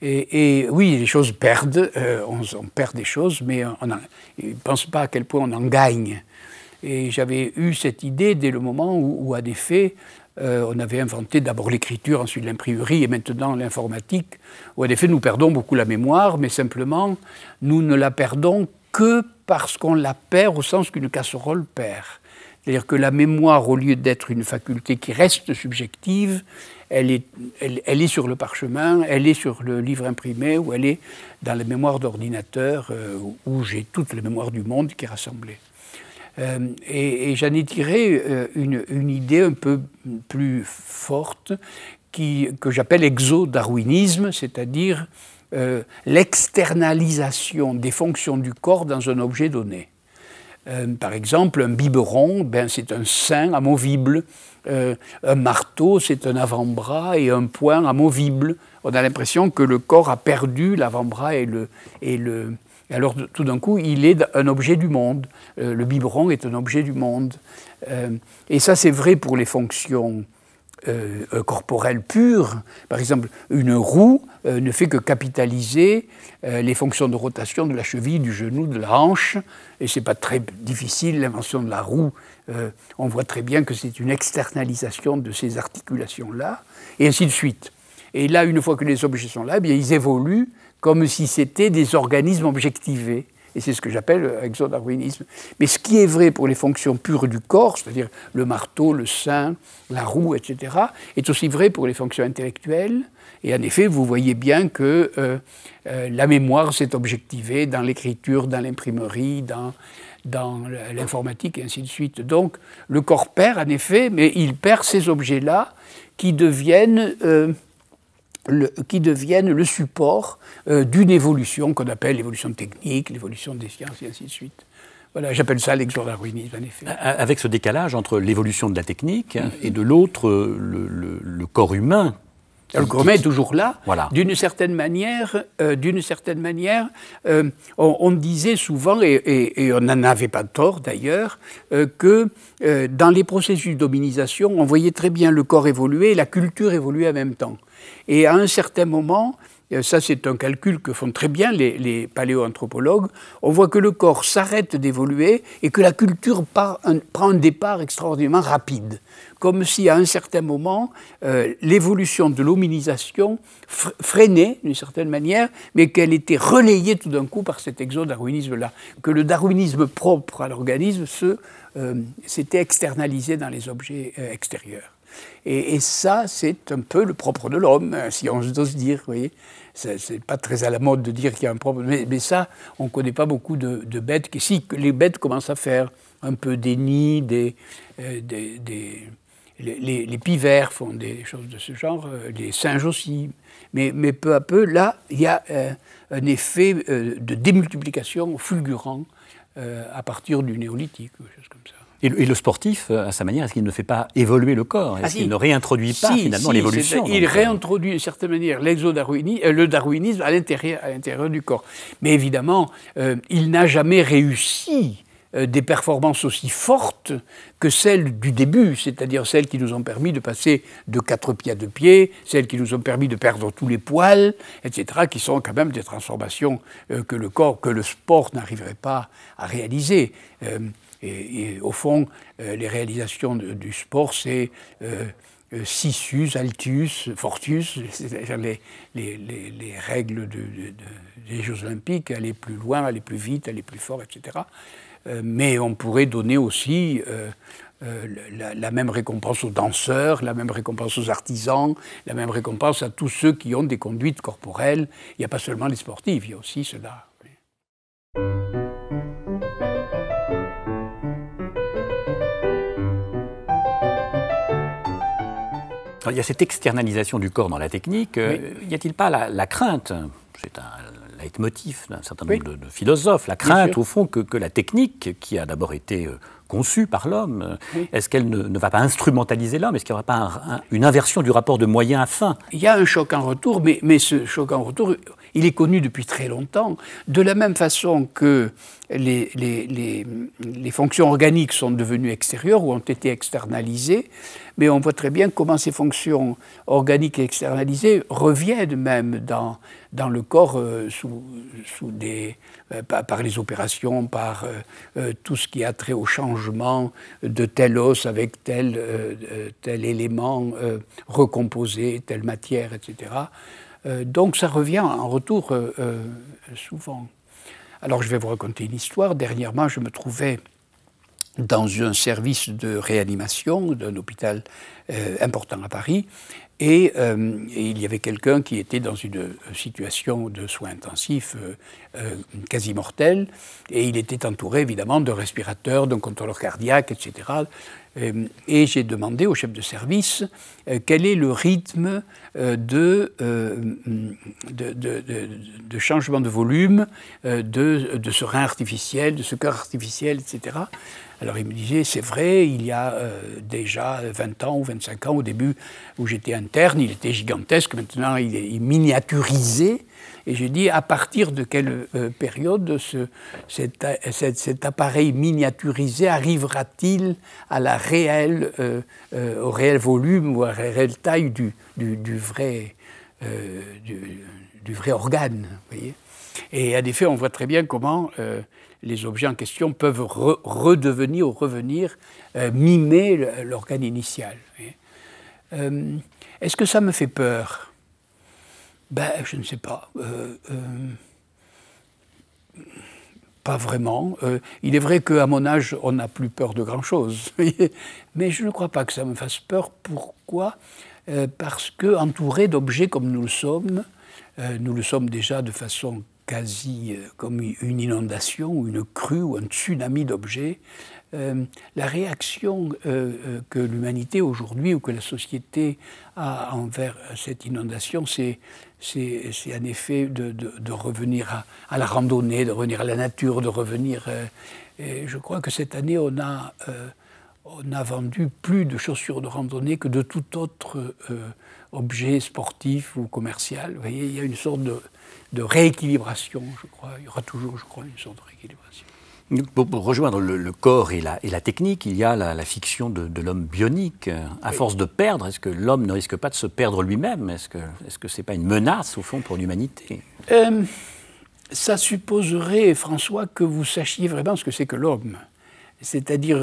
Et oui, les choses perdent, on perd des choses, mais on ne pense pas à quel point on en gagne. Et j'avais eu cette idée dès le moment où en effet, on avait inventé d'abord l'écriture, ensuite l'imprimerie et maintenant l'informatique, où en effet nous perdons beaucoup la mémoire, mais simplement nous ne la perdons que parce qu'on la perd au sens qu'une casserole perd. C'est-à-dire que la mémoire, au lieu d'être une faculté qui reste subjective, elle est sur le parchemin, elle est sur le livre imprimé, ou elle est dans la mémoire d'ordinateur, où j'ai toute la mémoire du monde qui est rassemblée. Et j'en ai tiré une idée un peu plus forte, que j'appelle exodarwinisme, c'est-à-dire l'externalisation des fonctions du corps dans un objet donné. Par exemple, un biberon, c'est un sein amovible. Un marteau, c'est un avant-bras et un poing amovible. On a l'impression que le corps a perdu l'avant-bras alors tout d'un coup, il est un objet du monde. Le biberon est un objet du monde. Et ça, c'est vrai pour les fonctions corporelles pures. Par exemple, une roue ne fait que capitaliser les fonctions de rotation de la cheville, du genou, de la hanche. Et ce n'est pas très difficile, l'invention de la roue. On voit très bien que c'est une externalisation de ces articulations-là, et ainsi de suite. Et là, une fois que les objets sont là, eh bien, ils évoluent comme si c'était des organismes objectivés. Et c'est ce que j'appelle exodarwinisme. Mais ce qui est vrai pour les fonctions pures du corps, c'est-à-dire le marteau, le sein, la roue, etc., est aussi vrai pour les fonctions intellectuelles. Et en effet, vous voyez bien que la mémoire s'est objectivée dans l'écriture, dans l'imprimerie, dans l'informatique, et ainsi de suite. Donc, le corps perd, en effet, mais il perd ces objets-là qui deviennent le support d'une évolution qu'on appelle l'évolution technique, l'évolution des sciences, et ainsi de suite. Voilà, j'appelle ça l'exodarwinisme, en effet. Avec ce décalage entre l'évolution de la technique et de l'autre, le corps humain. Le corps humain est toujours là. Voilà. D'une certaine manière, on disait souvent, et on n'en avait pas tort d'ailleurs, que dans les processus de dominisation, on voyait très bien le corps évoluer et la culture évoluer en même temps. Et à un certain moment, ça c'est un calcul que font très bien les paléoanthropologues, on voit que le corps s'arrête d'évoluer et que la culture prend un départ extraordinairement rapide. Comme si à un certain moment, l'évolution de l'hominisation freinait d'une certaine manière, mais qu'elle était relayée tout d'un coup par cet exodarwinisme-là. Que le darwinisme propre à l'organisme s'était externalisé dans les objets extérieurs. Et ça, c'est un peu le propre de l'homme, si on ose dire, vous voyez. C'est pas très à la mode de dire qu'il y a un propre, mais ça, on ne connaît pas beaucoup de bêtes. Si, les bêtes commencent à faire un peu des nids, les pivers font des choses de ce genre, les singes aussi. Mais peu à peu, là, il y a un effet de démultiplication fulgurant à partir du néolithique, quelque chose comme ça. Et le sportif, à sa manière, est-ce qu'il ne fait pas évoluer le corps? Est-ce qu'il ne réintroduit pas finalement l'évolution? Il réintroduit d'une certaine manière le darwinisme à l'intérieur du corps. Mais évidemment, il n'a jamais réussi des performances aussi fortes que celles du début, c'est-à-dire celles qui nous ont permis de passer de 4 pieds à 2 pieds, celles qui nous ont permis de perdre tous les poils, etc., qui sont quand même des transformations que le sport n'arriverait pas à réaliser. Et au fond, les réalisations du sport, c'est Sisus, Altius, Fortius, c'est-à-dire les règles des Jeux Olympiques, aller plus loin, aller plus vite, aller plus fort, etc. Mais on pourrait donner aussi la même récompense aux danseurs, la même récompense aux artisans, la même récompense à tous ceux qui ont des conduites corporelles. Il n'y a pas seulement les sportifs, il y a aussi cela. Alors, il y a cette externalisation du corps dans la technique. Oui. Y a-t-il pas la crainte, c'est un leitmotiv d'un certain nombre de philosophes, la crainte au fond que la technique, qui a d'abord été conçue par l'homme, est-ce qu'elle ne va pas instrumentaliser l'homme? Est-ce qu'il n'y aura pas une inversion du rapport de moyens à fin? Il y a un choc en retour, mais ce choc en retour, il est connu depuis très longtemps. De la même façon que les fonctions organiques sont devenues extérieures ou ont été externalisées, mais on voit très bien comment ces fonctions organiques et externalisées reviennent même dans le corps par les opérations, par tout ce qui a trait au changement de tel os avec tel élément recomposé, telle matière, etc. Donc ça revient en retour souvent. Alors je vais vous raconter une histoire. Dernièrement, je me trouvais dans un service de réanimation d'un hôpital important à Paris, et il y avait quelqu'un qui était dans une situation de soins intensifs quasi mortelle, et il était entouré évidemment d'un respirateur, d'un contrôleur cardiaque, etc. Et j'ai demandé au chef de service quel est le rythme de changement de volume de ce rein artificiel, de ce cœur artificiel, etc. Alors il me disait, c'est vrai, il y a déjà 20 ans ou 25 ans, au début où j'étais interne, il était gigantesque, maintenant il est miniaturisé. Et j'ai dit, à partir de quelle période cet appareil miniaturisé arrivera-t-il à au réel volume ou à la réelle taille du vrai organe, vous voyez? Et en effet, on voit très bien comment les objets en question peuvent redevenir ou revenir mimer l'organe initial. Est-ce que ça me fait peur? Ben, je ne sais pas. Pas vraiment. Il est vrai qu'à mon âge, on n'a plus peur de grand-chose. Mais je ne crois pas que ça me fasse peur. Pourquoi? Parce que, entouré d'objets comme nous le sommes déjà de façon quasi comme une inondation, ou une crue, ou un tsunami d'objets, la réaction que l'humanité aujourd'hui, ou que la société a envers cette inondation, c'est en effet de revenir à la randonnée, de revenir à la nature, de revenir... et je crois que cette année, on a vendu plus de chaussures de randonnée que de tout autre objet sportif ou commercial. Vous voyez, il y a une sorte de rééquilibration, je crois. Il y aura toujours, je crois, une sorte de rééquilibration. Pour rejoindre le corps et la technique, il y a la fiction de l'homme bionique. À force de perdre, est-ce que l'homme ne risque pas de se perdre lui-même? Est-ce que ce n'est pas une menace, au fond, pour l'humanité? Ça supposerait, François, que vous sachiez vraiment ce que c'est que l'homme. C'est-à-dire,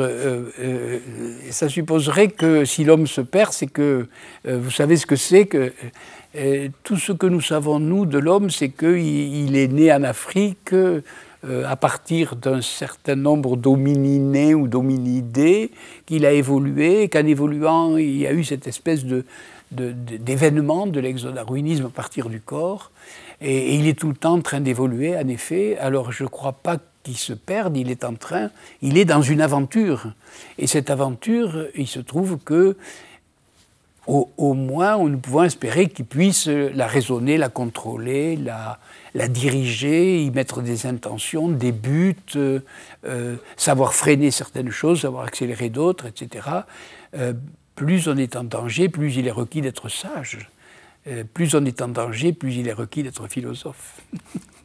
ça supposerait que si l'homme se perd, c'est que vous savez ce que c'est que tout ce que nous savons, nous, de l'homme, c'est qu'il est né en Afrique à partir d'un certain nombre d'homininés ou d'hominidés, qu'il a évolué, et qu'en évoluant, il y a eu cette espèce d'événement de l'exodarwinisme à partir du corps. Et il est tout le temps en train d'évoluer, en effet. Alors, je ne crois pas qu'il se perde, il est dans une aventure. Et cette aventure, il se trouve que, au moins, nous pouvons espérer qu'il puisse la raisonner, la contrôler, la diriger, y mettre des intentions, des buts, savoir freiner certaines choses, savoir accélérer d'autres, etc. Plus on est en danger, plus il est requis d'être sage. Plus on est en danger, plus il est requis d'être philosophe.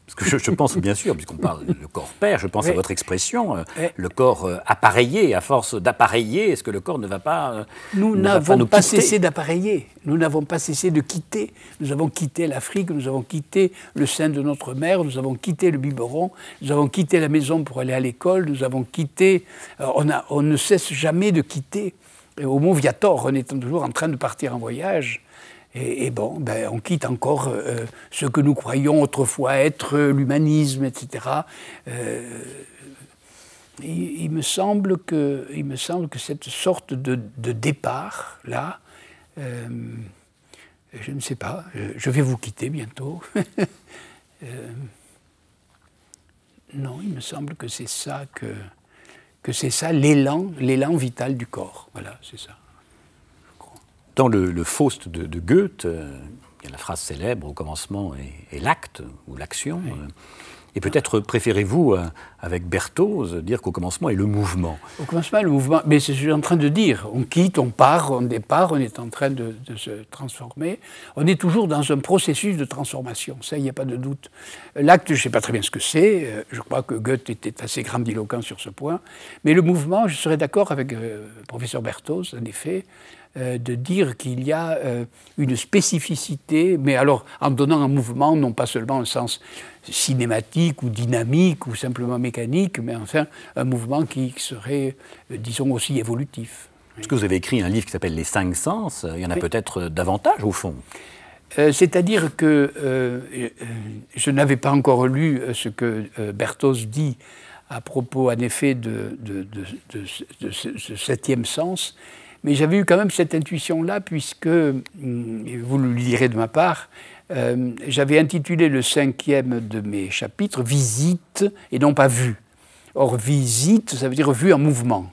Parce que je pense, bien sûr, puisqu'on parle du corps père, je pense à votre expression, le corps appareillé, à force d'appareiller, est-ce que le corps ne va pas nous n'avons pas cessé d'appareiller, nous n'avons pas cessé de quitter. Nous avons quitté l'Afrique, nous avons quitté le sein de notre mère, nous avons quitté le biberon, nous avons quitté la maison pour aller à l'école, nous avons quitté... on ne cesse jamais de quitter. Et au mot viator, on est toujours en train de partir en voyage. Et bon, ben, on quitte encore ce que nous croyions autrefois être l'humanisme, etc. Il me semble que cette sorte de départ, là, je ne sais pas, je vais vous quitter bientôt. Non, il me semble que c'est ça, que c'est ça l'élan vital du corps. Voilà, c'est ça. Dans le Faust de Goethe, il y a la phrase célèbre, au commencement est l'acte, ou l'action. Oui. Et peut-être préférez-vous, avec Berthoz, dire qu'au commencement est le mouvement. Au commencement est le mouvement, mais c'est ce que je suis en train de dire. On quitte, on part, on départ, on est en train de se transformer. On est toujours dans un processus de transformation, ça, il n'y a pas de doute. L'acte, je ne sais pas très bien ce que c'est, je crois que Goethe était assez grandiloquent sur ce point, mais le mouvement, je serais d'accord avec le professeur Berthoz, en effet, de dire qu'il y a une spécificité, mais alors en donnant un mouvement, non pas seulement un sens cinématique ou dynamique ou simplement mécanique, mais enfin un mouvement qui serait, disons, aussi évolutif. Est-ce que vous avez écrit un livre qui s'appelle Les 5 sens? Il y en a peut-être davantage au fond. C'est-à-dire que je n'avais pas encore lu ce que Berthoz dit à propos, en effet, de ce septième sens. Mais j'avais eu quand même cette intuition-là, puisque, vous le lirez de ma part, j'avais intitulé le 5e de mes chapitres « Visite » et non pas « vue ». Or, visite, ça veut dire vue en mouvement.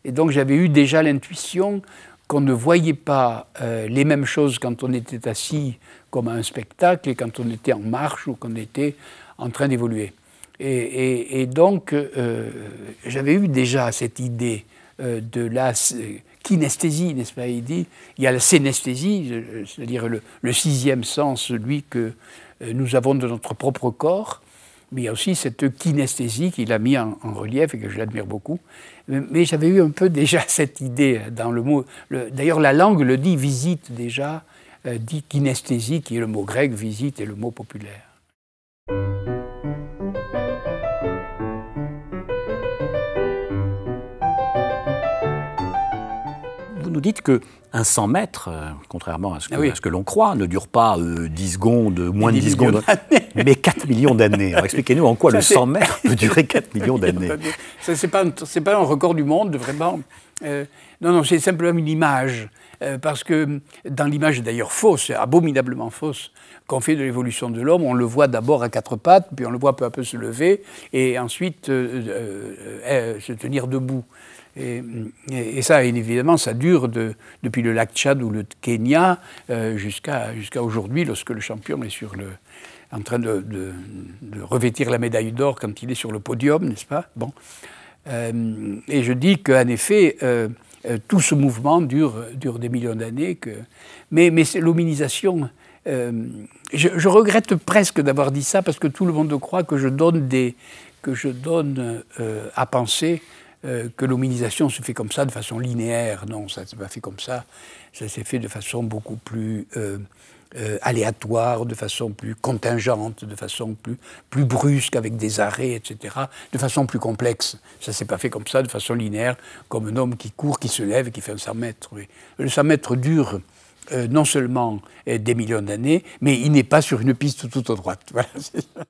Et donc j'avais eu déjà l'intuition qu'on ne voyait pas les mêmes choses quand on était assis comme à un spectacle et quand on était en marche ou qu'on était en train d'évoluer. Et donc, j'avais eu déjà cette idée de la kinesthésie, n'est-ce pas? Il dit, il y a la synesthésie, c'est-à-dire le 6e sens, celui que nous avons de notre propre corps, mais il y a aussi cette kinesthésie qu'il a mis en relief et que je l'admire beaucoup. Mais j'avais eu un peu déjà cette idée dans le mot. D'ailleurs, la langue le dit, visite déjà, dit kinesthésie, qui est le mot grec, visite est le mot populaire. Vous nous dites qu'un 100 mètres, contrairement à ce que l'on croit, ne dure pas 10 secondes, moins de 10 secondes, mais 4 millions d'années. Alors expliquez-nous en quoi le 100 mètres peut durer 4 millions d'années. Ça, c'est pas un record du monde, vraiment. Non, c'est simplement une image. Parce que dans l'image d'ailleurs fausse, abominablement fausse, qu'on fait de l'évolution de l'homme, on le voit d'abord à quatre pattes, puis on le voit peu à peu se lever, et ensuite se tenir debout. Et ça, évidemment, ça dure depuis le lac Tchad ou le Kenya jusqu'à aujourd'hui, lorsque le champion est en train de revêtir la médaille d'or quand il est sur le podium, n'est-ce pas? Bon. Et je dis qu'en effet, tout ce mouvement dure des millions d'années. Mais l'hominisation, je regrette presque d'avoir dit ça, parce que tout le monde croit que je donne à penser que l'hominisation se fait comme ça, de façon linéaire. Non, ça ne s'est pas fait comme ça. Ça s'est fait de façon beaucoup plus aléatoire, de façon plus contingente, de façon plus brusque, avec des arrêts, etc., de façon plus complexe. Ça ne s'est pas fait comme ça, de façon linéaire, comme un homme qui court, qui se lève et qui fait un 100 mètres. Oui. Le 100 mètres dure non seulement des millions d'années, mais il n'est pas sur une piste toute droite. Voilà, c'est ça.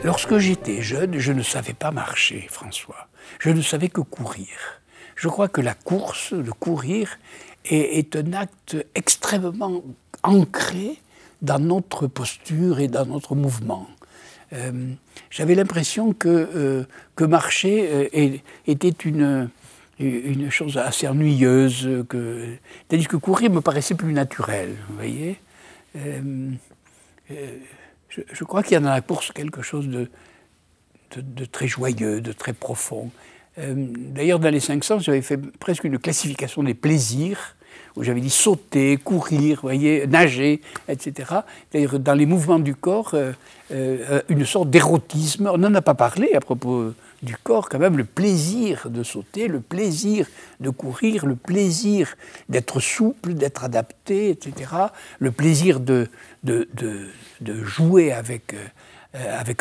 Lorsque j'étais jeune, je ne savais pas marcher, François. Je ne savais que courir. Je crois que la course, le courir, est un acte extrêmement ancré dans notre posture et dans notre mouvement. J'avais l'impression que marcher était une chose assez ennuyeuse, tandis que courir me paraissait plus naturel, vous voyez. Je crois qu'il y a dans la course quelque chose de très joyeux, de très profond. D'ailleurs, dans les 500, j'avais fait presque une classification des plaisirs, où j'avais dit sauter, courir, voyez, nager, etc. C'est-à-dire, dans les mouvements du corps, une sorte d'érotisme. On n'en a pas parlé à propos du corps, quand même, le plaisir de sauter, le plaisir de courir, le plaisir d'être souple, d'être adapté, etc. Le plaisir de jouer avec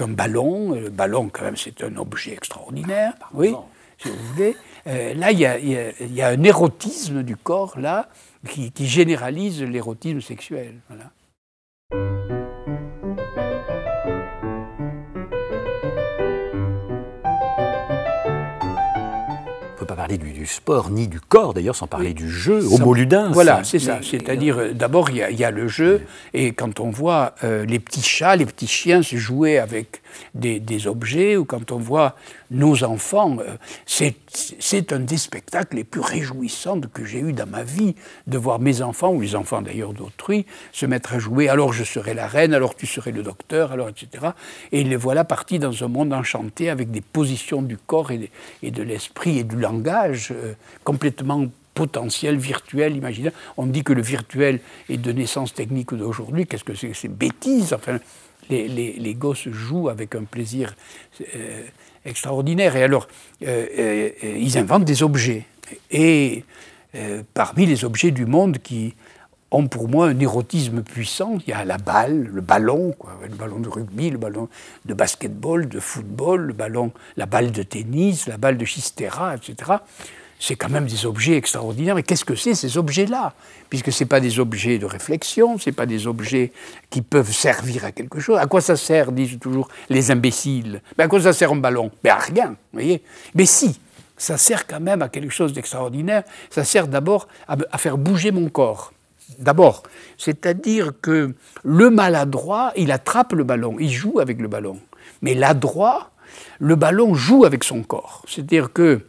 un ballon. Le ballon, quand même, c'est un objet extraordinaire, oui, si vous voulez. Là, il y a un érotisme du corps, là, qui généralise l'érotisme sexuel. Voilà. On ne peut pas parler du sport, ni du corps d'ailleurs, sans parler du jeu, homoludin. Voilà, c'est ça. C'est-à-dire, d'abord, il y a le jeu, et quand on voit les petits chats, les petits chiens se jouer avec des objets, ou quand on voit nos enfants, c'est un des spectacles les plus réjouissants que j'ai eu dans ma vie, de voir mes enfants, ou les enfants d'ailleurs d'autrui, se mettre à jouer. Alors je serai la reine, alors tu serais le docteur, alors etc. Et les voilà partis dans un monde enchanté avec des positions du corps et de l'esprit et du langage complètement potentiel, virtuel, imaginaire. On dit que le virtuel est de naissance technique d'aujourd'hui. Qu'est-ce que c'est? C'est bêtise. Enfin, les gosses jouent avec un plaisir extraordinaire. Et alors, ils inventent des objets. Et parmi les objets du monde qui ont pour moi un érotisme puissant, il y a la balle, le ballon de rugby, le ballon de basketball, de football, la balle de tennis, la balle de chistera, etc. C'est quand même des objets extraordinaires. Mais qu'est-ce que c'est, ces objets-là? Puisque ce n'est pas des objets de réflexion, ce n'est pas des objets qui peuvent servir à quelque chose. À quoi ça sert, disent toujours les imbéciles? À quoi ça sert un ballon? À rien, vous voyez. Mais si, ça sert quand même à quelque chose d'extraordinaire. Ça sert d'abord à faire bouger mon corps. D'abord, c'est-à-dire que le maladroit, il attrape le ballon, il joue avec le ballon. Mais l'adroit, le ballon joue avec son corps. C'est-à-dire que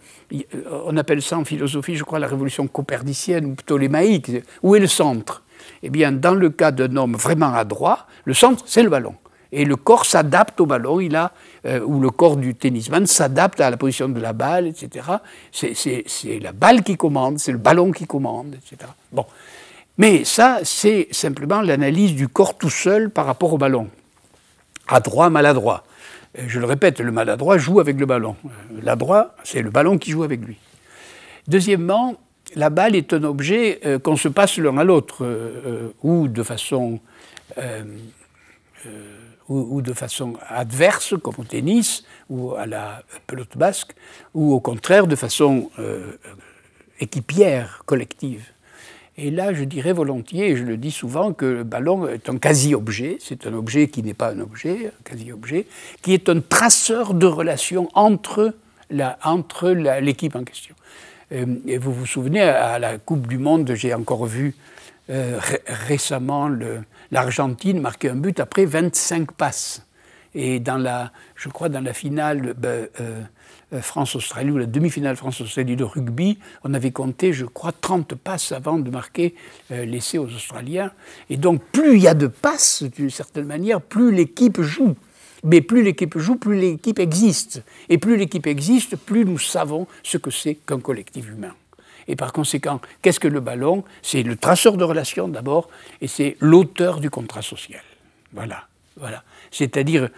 on appelle ça en philosophie, je crois, la révolution copernicienne ou ptolémaïque. Où est le centre? Eh bien, dans le cas d'un homme vraiment adroit, le centre, c'est le ballon. Et le corps s'adapte au ballon, ou le corps du tennisman s'adapte à la position de la balle, etc. C'est la balle qui commande, c'est le ballon qui commande, etc. Bon. Mais ça, c'est simplement l'analyse du corps tout seul par rapport au ballon. Adroit, maladroit. Je le répète, le maladroit joue avec le ballon. L'adroit, c'est le ballon qui joue avec lui. Deuxièmement, la balle est un objet qu'on se passe l'un à l'autre, ou de façon ou de façon adverse, comme au tennis, ou à la pelote basque, ou au contraire de façon équipière, collective. Et là, je dirais volontiers, et je le dis souvent, que le ballon est un quasi-objet, c'est un objet qui n'est pas un objet, un quasi-objet, qui est un traceur de relations entre l'équipe en question. Et vous vous souvenez, à la Coupe du Monde, j'ai encore vu récemment l'Argentine marquer un but après 25 passes. Et je crois dans la finale France-Australie, ou la demi-finale France-Australie de rugby, on avait compté, je crois, 30 passes avant de marquer l'essai aux Australiens. Et donc, plus il y a de passes, d'une certaine manière, plus l'équipe joue. Mais plus l'équipe joue, plus l'équipe existe. Et plus l'équipe existe, plus nous savons ce que c'est qu'un collectif humain. Et par conséquent, qu'est-ce que le ballon? C'est le traceur de relations d'abord, et c'est l'auteur du contrat social. Voilà. C'est-à-dire,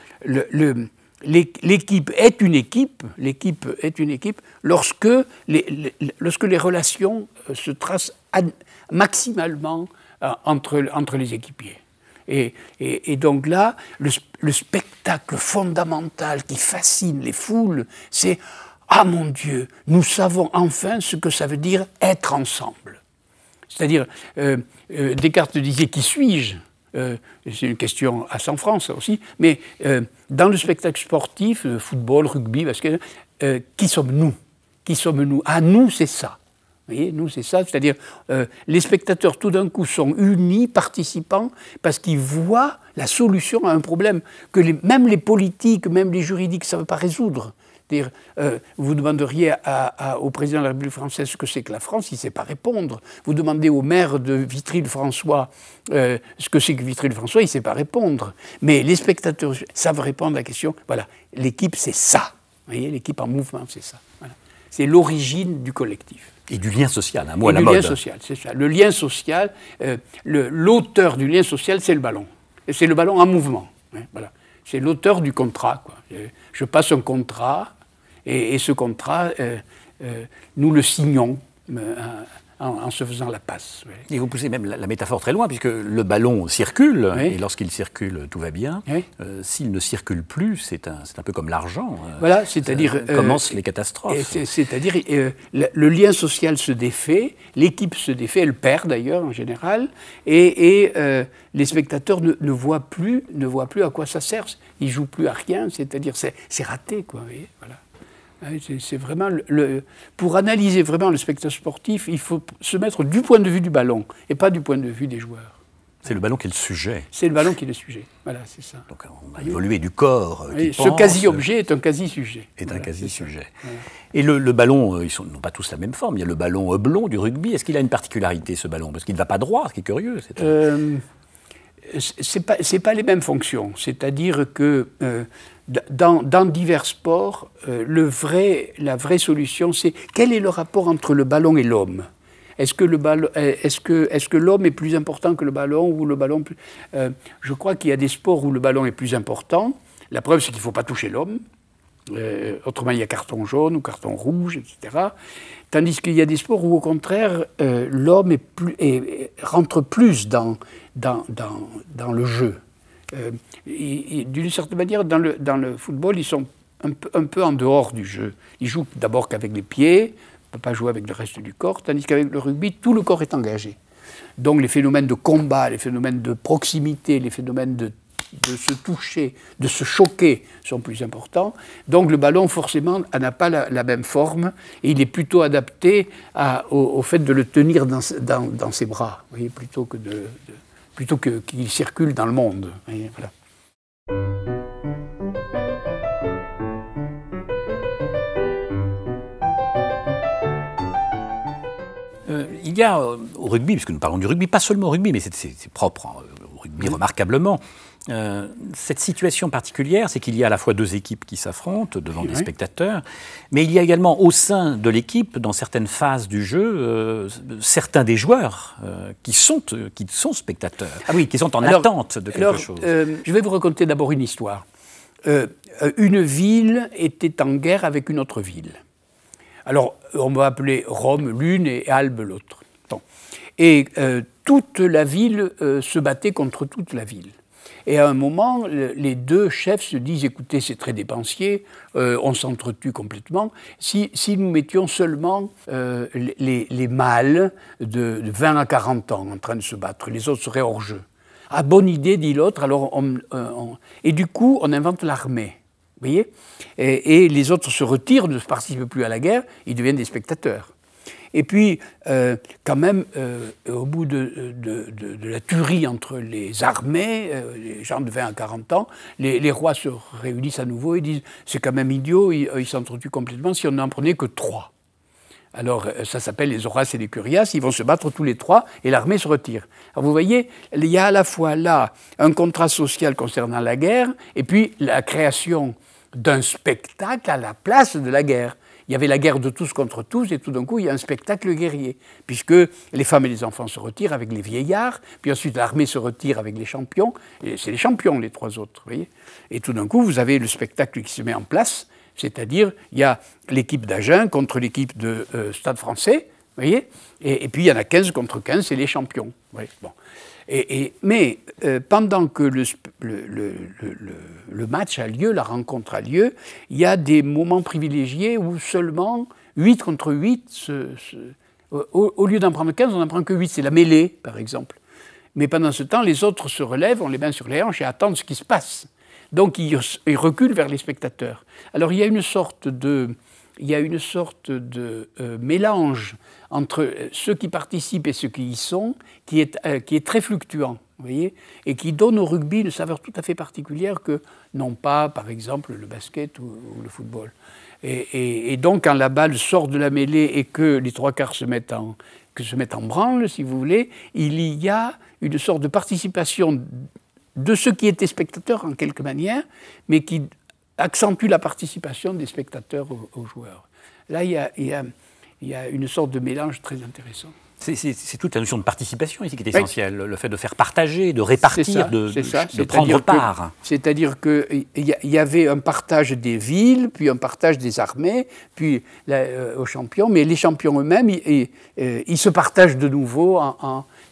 l'équipe est une équipe, lorsque les relations se tracent maximalement entre les équipiers. Et donc là, le spectacle fondamental qui fascine les foules, c'est « Ah mon Dieu, nous savons enfin ce que ça veut dire être ensemble ». C'est-à-dire, Descartes disait « Qui suis-je » c'est une question à San France aussi, mais dans le spectacle sportif, football, rugby, basket, qui sommes-nous? Qui sommes-nous? Ah, nous, c'est ça. Vous voyez, nous, c'est ça, c'est-à-dire les spectateurs, tout d'un coup, sont unis, participants, parce qu'ils voient la solution à un problème que même les politiques, même les juridiques ne savent pas résoudre. C'est-à-dire, vous demanderiez au président de la République française ce que c'est que la France, il ne sait pas répondre. Vous demandez au maire de Vitry-le-François ce que c'est que Vitry-le-François, il ne sait pas répondre. Mais les spectateurs savent répondre à la question. Voilà, l'équipe, c'est ça. Vous voyez, l'équipe en mouvement, c'est ça. Voilà. C'est l'origine du collectif. Et du lien social, un mot à la mode. Du lien social, c'est ça. Le lien social, l'auteur du lien social, c'est le ballon. Et c'est le ballon en mouvement. Hein, voilà. C'est l'auteur du contrat, quoi. Je passe un contrat, et ce contrat, nous le signons en se faisant la passe. Oui. Et vous poussez même la métaphore très loin, puisque le ballon circule, oui. Et lorsqu'il circule, tout va bien. Oui. S'il ne circule plus, c'est un peu comme l'argent. Voilà, c'est-à-dire... commencent les catastrophes. C'est-à-dire, le lien social se défait, l'équipe se défait, elle perd d'ailleurs en général, et les spectateurs ne voient plus à quoi ça sert. Ils ne jouent plus à rien, c'est-à-dire c'est raté, quoi. Vous voyez, voilà. C'est vraiment pour analyser vraiment le spectacle sportif, il faut se mettre du point de vue du ballon et pas du point de vue des joueurs. C'est le ballon qui est le sujet. C'est le ballon qui est le sujet. Voilà, c'est ça. Donc on a évolué du corps. Ce quasi-objet est un quasi-sujet. Un quasi-sujet. Voilà. Et le ballon, ils n'ont pas tous la même forme. Il y a le ballon oblong du rugby. Est-ce qu'il a une particularité, ce ballon? Parce qu'il ne va pas droit, ce qui est curieux. C'est pas les mêmes fonctions. C'est-à-dire que dans divers sports, la vraie solution, c'est quel est le rapport entre le ballon et l'homme? Est-ce que l'homme est plus important que le ballon ou le ballon plus... je crois qu'il y a des sports où le ballon est plus important. La preuve, c'est qu'il ne faut pas toucher l'homme. Autrement, il y a carton jaune ou carton rouge, etc. Tandis qu'il y a des sports où, au contraire, l'homme rentre plus dans le jeu. D'une certaine manière, dans le football, ils sont un peu en dehors du jeu. Ils jouent d'abord qu'avec les pieds, on ne peut pas jouer avec le reste du corps, tandis qu'avec le rugby, tout le corps est engagé. Donc les phénomènes de combat, les phénomènes de proximité, les phénomènes de se toucher, de se choquer sont plus importants. Donc le ballon, forcément, n'a pas la même forme et il est plutôt adapté au fait de le tenir dans ses bras, vous voyez, plutôt qu'il circule dans le monde. Vous voyez, voilà. Il y a au rugby, puisque nous parlons du rugby, pas seulement au rugby, mais c'est propre au rugby remarquablement, cette situation particulière, c'est qu'il y a à la fois deux équipes qui s'affrontent devant des spectateurs, mais il y a également au sein de l'équipe, dans certaines phases du jeu, certains des joueurs qui sont spectateurs, qui sont en attente de quelque chose. Je vais vous raconter d'abord une histoire. Une ville était en guerre avec une autre ville. Alors, on va appeler Rome l'une et Albe l'autre. Bon. Et toute la ville se battait contre toute la ville. Et à un moment, les deux chefs se disent, écoutez, c'est très dépensier, on s'entretue complètement. Si nous mettions seulement les mâles de 20 à 40 ans en train de se battre, les autres seraient hors jeu. Ah, bonne idée, dit l'autre, alors et du coup, on invente l'armée. Vous voyez, et les autres se retirent, ne participent plus à la guerre, ils deviennent des spectateurs. Et puis, quand même, au bout de la tuerie entre les armées, les gens de 20 à 40 ans, les rois se réunissent à nouveau et disent « c'est quand même idiot, ils s'entretuent complètement si on n'en prenait que 3 ». Alors, ça s'appelle les Horaces et les Curiaces, ils vont se battre tous les 3 et l'armée se retire. Alors, vous voyez, il y a à la fois là un contrat social concernant la guerre et puis la création d'un spectacle à la place de la guerre. Il y avait la guerre de tous contre tous, et tout d'un coup, il y a un spectacle guerrier, puisque les femmes et les enfants se retirent avec les vieillards, puis ensuite l'armée se retire avec les champions, et c'est les champions, les 3 autres, vous voyez. Et tout d'un coup, vous avez le spectacle qui se met en place, c'est-à-dire, il y a l'équipe d'Agen contre l'équipe de Stade Français, vous voyez, et puis il y en a 15 contre 15, c'est les champions. Vous voyez, bon. Mais pendant que le match a lieu, la rencontre a lieu, il y a des moments privilégiés où seulement 8 contre 8, au lieu d'en prendre 15, on n'en prend que 8. C'est la mêlée, par exemple. Mais pendant ce temps, les autres se relèvent, ont les mains sur les hanches et attendent ce qui se passe. Donc ils reculent vers les spectateurs. Alors il y a une sorte de mélange entre ceux qui participent et ceux qui y sont, qui est très fluctuant, vous voyez, et qui donne au rugby une saveur tout à fait particulière que n'ont pas, par exemple, le basket ou le football. Et donc, quand la balle sort de la mêlée et que les 3/4 se mettent en branle, si vous voulez, il y a une sorte de participation de ceux qui étaient spectateurs, en quelque manière, mais qui accentue la participation des spectateurs aux joueurs. Là, il y a une sorte de mélange très intéressant. C'est toute la notion de participation ici qui est essentielle, le fait de faire partager, de répartir, de prendre part. C'est-à-dire qu'il y avait un partage des villes, puis un partage des armées, puis aux champions, mais les champions eux-mêmes, ils se partagent de nouveau.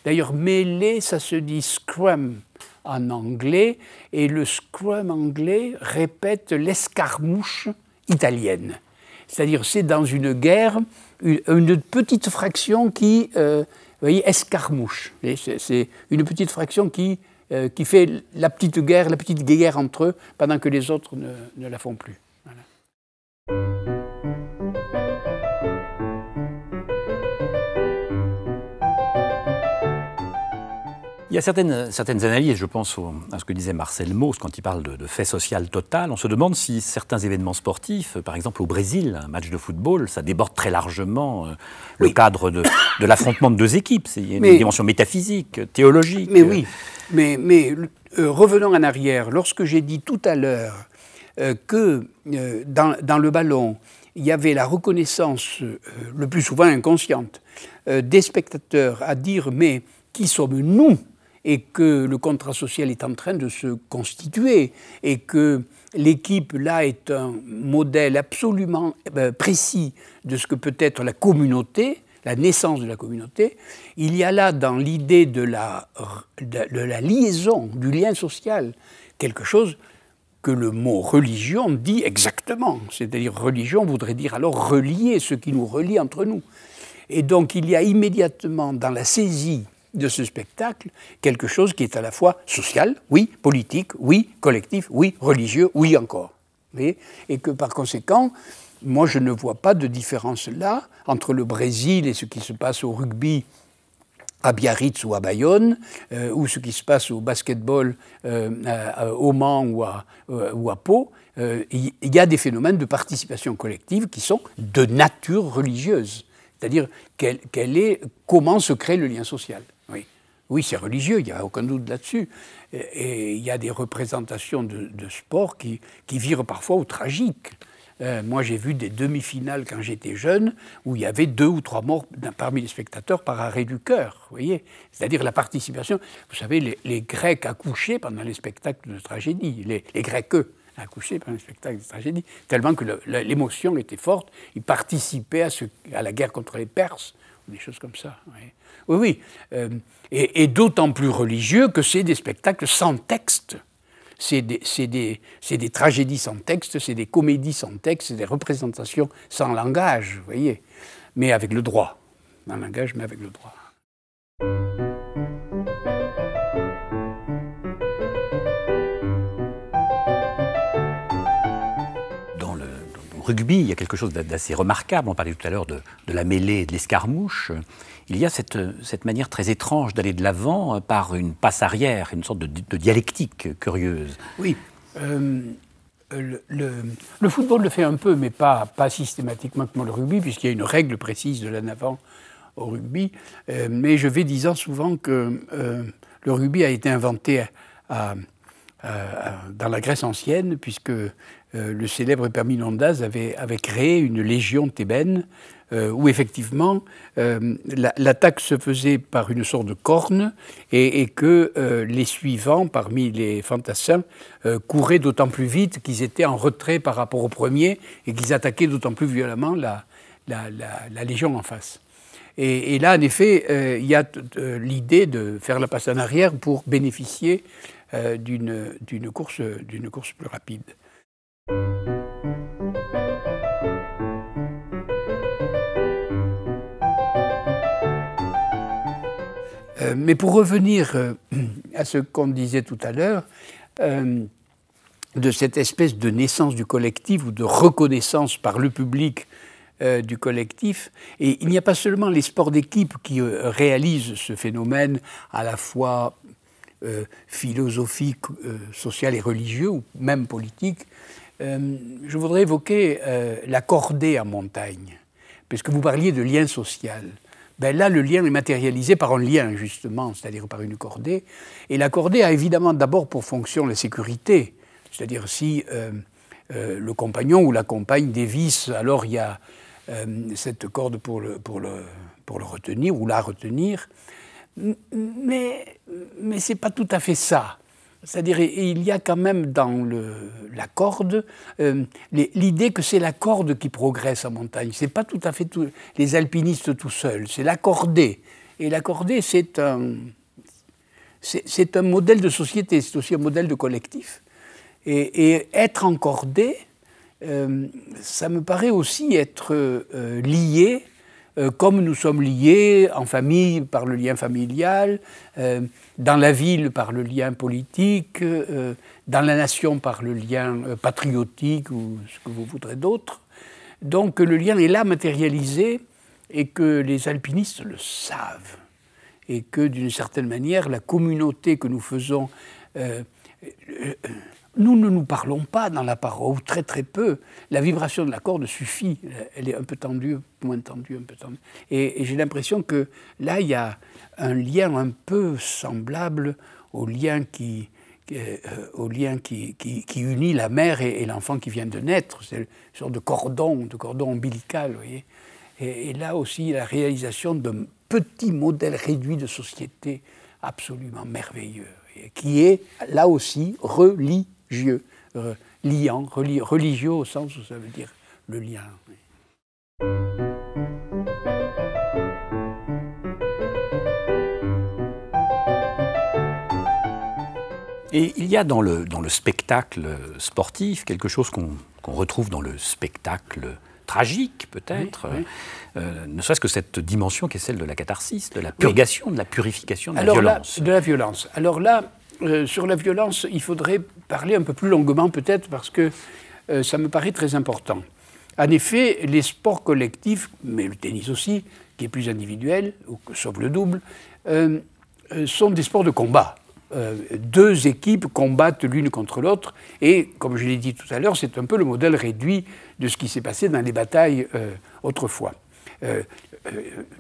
D'ailleurs, mêlée, ça se dit scrum en anglais, et le scrum anglais répète l'escarmouche italienne. C'est-à-dire, c'est dans une guerre, une petite fraction qui, vous voyez, escarmouche. C'est une petite fraction qui fait la petite guerre entre eux, pendant que les autres ne la font plus. Voilà. Il y a certaines analyses, je pense à ce que disait Marcel Mauss quand il parle de fait social total. On se demande si certains événements sportifs, par exemple au Brésil, un match de football, ça déborde très largement le cadre de l'affrontement de 2 équipes. Il y a une dimension métaphysique, théologique. Mais oui, mais revenons en arrière. Lorsque j'ai dit tout à l'heure que dans le ballon, il y avait la reconnaissance, le plus souvent inconsciente, des spectateurs à dire « mais qui sommes-nous » et que le contrat social est en train de se constituer et que l'équipe, là, est un modèle absolument précis de ce que peut être la communauté, la naissance de la communauté, il y a là, dans l'idée de la liaison, du lien social, quelque chose que le mot religion dit exactement. C'est-à-dire religion voudrait dire alors relier, ce qui nous relie entre nous. Et donc il y a immédiatement dans la saisie de ce spectacle quelque chose qui est à la fois social, oui, politique, oui, collectif, oui, religieux, oui encore. Vous voyez ? Et que par conséquent, moi je ne vois pas de différence là entre le Brésil et ce qui se passe au rugby à Biarritz ou à Bayonne, ou ce qui se passe au basketball au Mans ou à Pau. Il y a des phénomènes de participation collective qui sont de nature religieuse. C'est-à-dire comment se crée le lien social. Oui, c'est religieux, il n'y a aucun doute là-dessus. Et il y a des représentations de sport qui virent parfois au tragique. Moi, j'ai vu des demi-finales quand j'étais jeune où il y avait 2 ou 3 morts parmi les spectateurs par arrêt du cœur. Vous voyez ? C'est-à-dire la participation. Vous savez, les Grecs accouchaient pendant les spectacles de tragédie. Les Grecs, eux, accouchaient pendant les spectacles de tragédie. Tellement que l'émotion était forte. Ils participaient à la guerre contre les Perses des choses comme ça. Oui, oui. Oui. Et d'autant plus religieux que c'est des spectacles sans texte. C'est des tragédies sans texte, c'est des comédies sans texte, c'est des représentations sans langage, vous voyez, mais avec le droit. Un langage, mais avec le droit. Rugby, il y a quelque chose d'assez remarquable. On parlait tout à l'heure de la mêlée et de l'escarmouche. Il y a cette manière très étrange d'aller de l'avant par une passe arrière, une sorte de dialectique curieuse. Oui. Le football le fait un peu, mais pas systématiquement comme le rugby, puisqu'il y a une règle précise de l'en avant au rugby. Mais je vais disant souvent que le rugby a été inventé dans la Grèce ancienne, puisque le célèbre Épaminondas avait créé une légion thébaine où effectivement l'attaque se faisait par une sorte de corne et que les suivants, parmi les fantassins, couraient d'autant plus vite qu'ils étaient en retrait par rapport aux premiers et qu'ils attaquaient d'autant plus violemment la légion en face. Et là, en effet, il y a l'idée de faire la passe en arrière pour bénéficier d'une course plus rapide. Mais pour revenir à ce qu'on disait tout à l'heure, de cette espèce de naissance du collectif ou de reconnaissance par le public du collectif, et il n'y a pas seulement les sports d'équipe qui réalisent ce phénomène à la fois philosophique, social et religieux, ou même politique. Je voudrais évoquer la cordée en montagne, parce que vous parliez de lien social. Ben là, le lien est matérialisé par un lien, justement, c'est-à-dire par une cordée. Et la cordée a évidemment d'abord pour fonction la sécurité. C'est-à-dire si le compagnon ou la compagne dévisse, alors il y a cette corde pour le retenir ou la retenir. Mais ce n'est pas tout à fait ça. C'est-à-dire il y a quand même dans la corde l'idée que c'est la corde qui progresse en montagne. Ce n'est pas tout à fait les alpinistes tout seuls, c'est la cordée. Et la cordée, c'est un modèle de société, c'est aussi un modèle de collectif. Et être encordé, ça me paraît aussi être lié, comme nous sommes liés en famille par le lien familial, dans la ville par le lien politique, dans la nation par le lien patriotique ou ce que vous voudrez d'autre. Donc le lien est là matérialisé et que les alpinistes le savent. Et que d'une certaine manière, la communauté que nous faisons... nous ne nous parlons pas dans la parole, ou très très peu. La vibration de la corde suffit. Elle est un peu tendue, moins tendue, un peu tendue. Et j'ai l'impression que là, il y a un lien un peu semblable au lien qui unit la mère et l'enfant qui vient de naître. C'est une sorte de cordon ombilical, vous voyez. Et là aussi, la réalisation d'un petit modèle réduit de société absolument merveilleux, qui est là aussi religieux, liant, religieux au sens où ça veut dire le lien. Et il y a dans le spectacle sportif quelque chose qu'on retrouve dans le spectacle tragique, peut-être, oui, oui. Ne serait-ce que cette dimension qui est celle de la catharsis, de la purgation, oui, de la purification de la violence. De la violence. Alors là, sur la violence, il faudrait parler un peu plus longuement peut-être parce que ça me paraît très important. En effet, les sports collectifs, mais le tennis aussi, qui est plus individuel, sauf le double, sont des sports de combat. Deux équipes combattent l'une contre l'autre et, comme je l'ai dit tout à l'heure, c'est un peu le modèle réduit de ce qui s'est passé dans les batailles autrefois.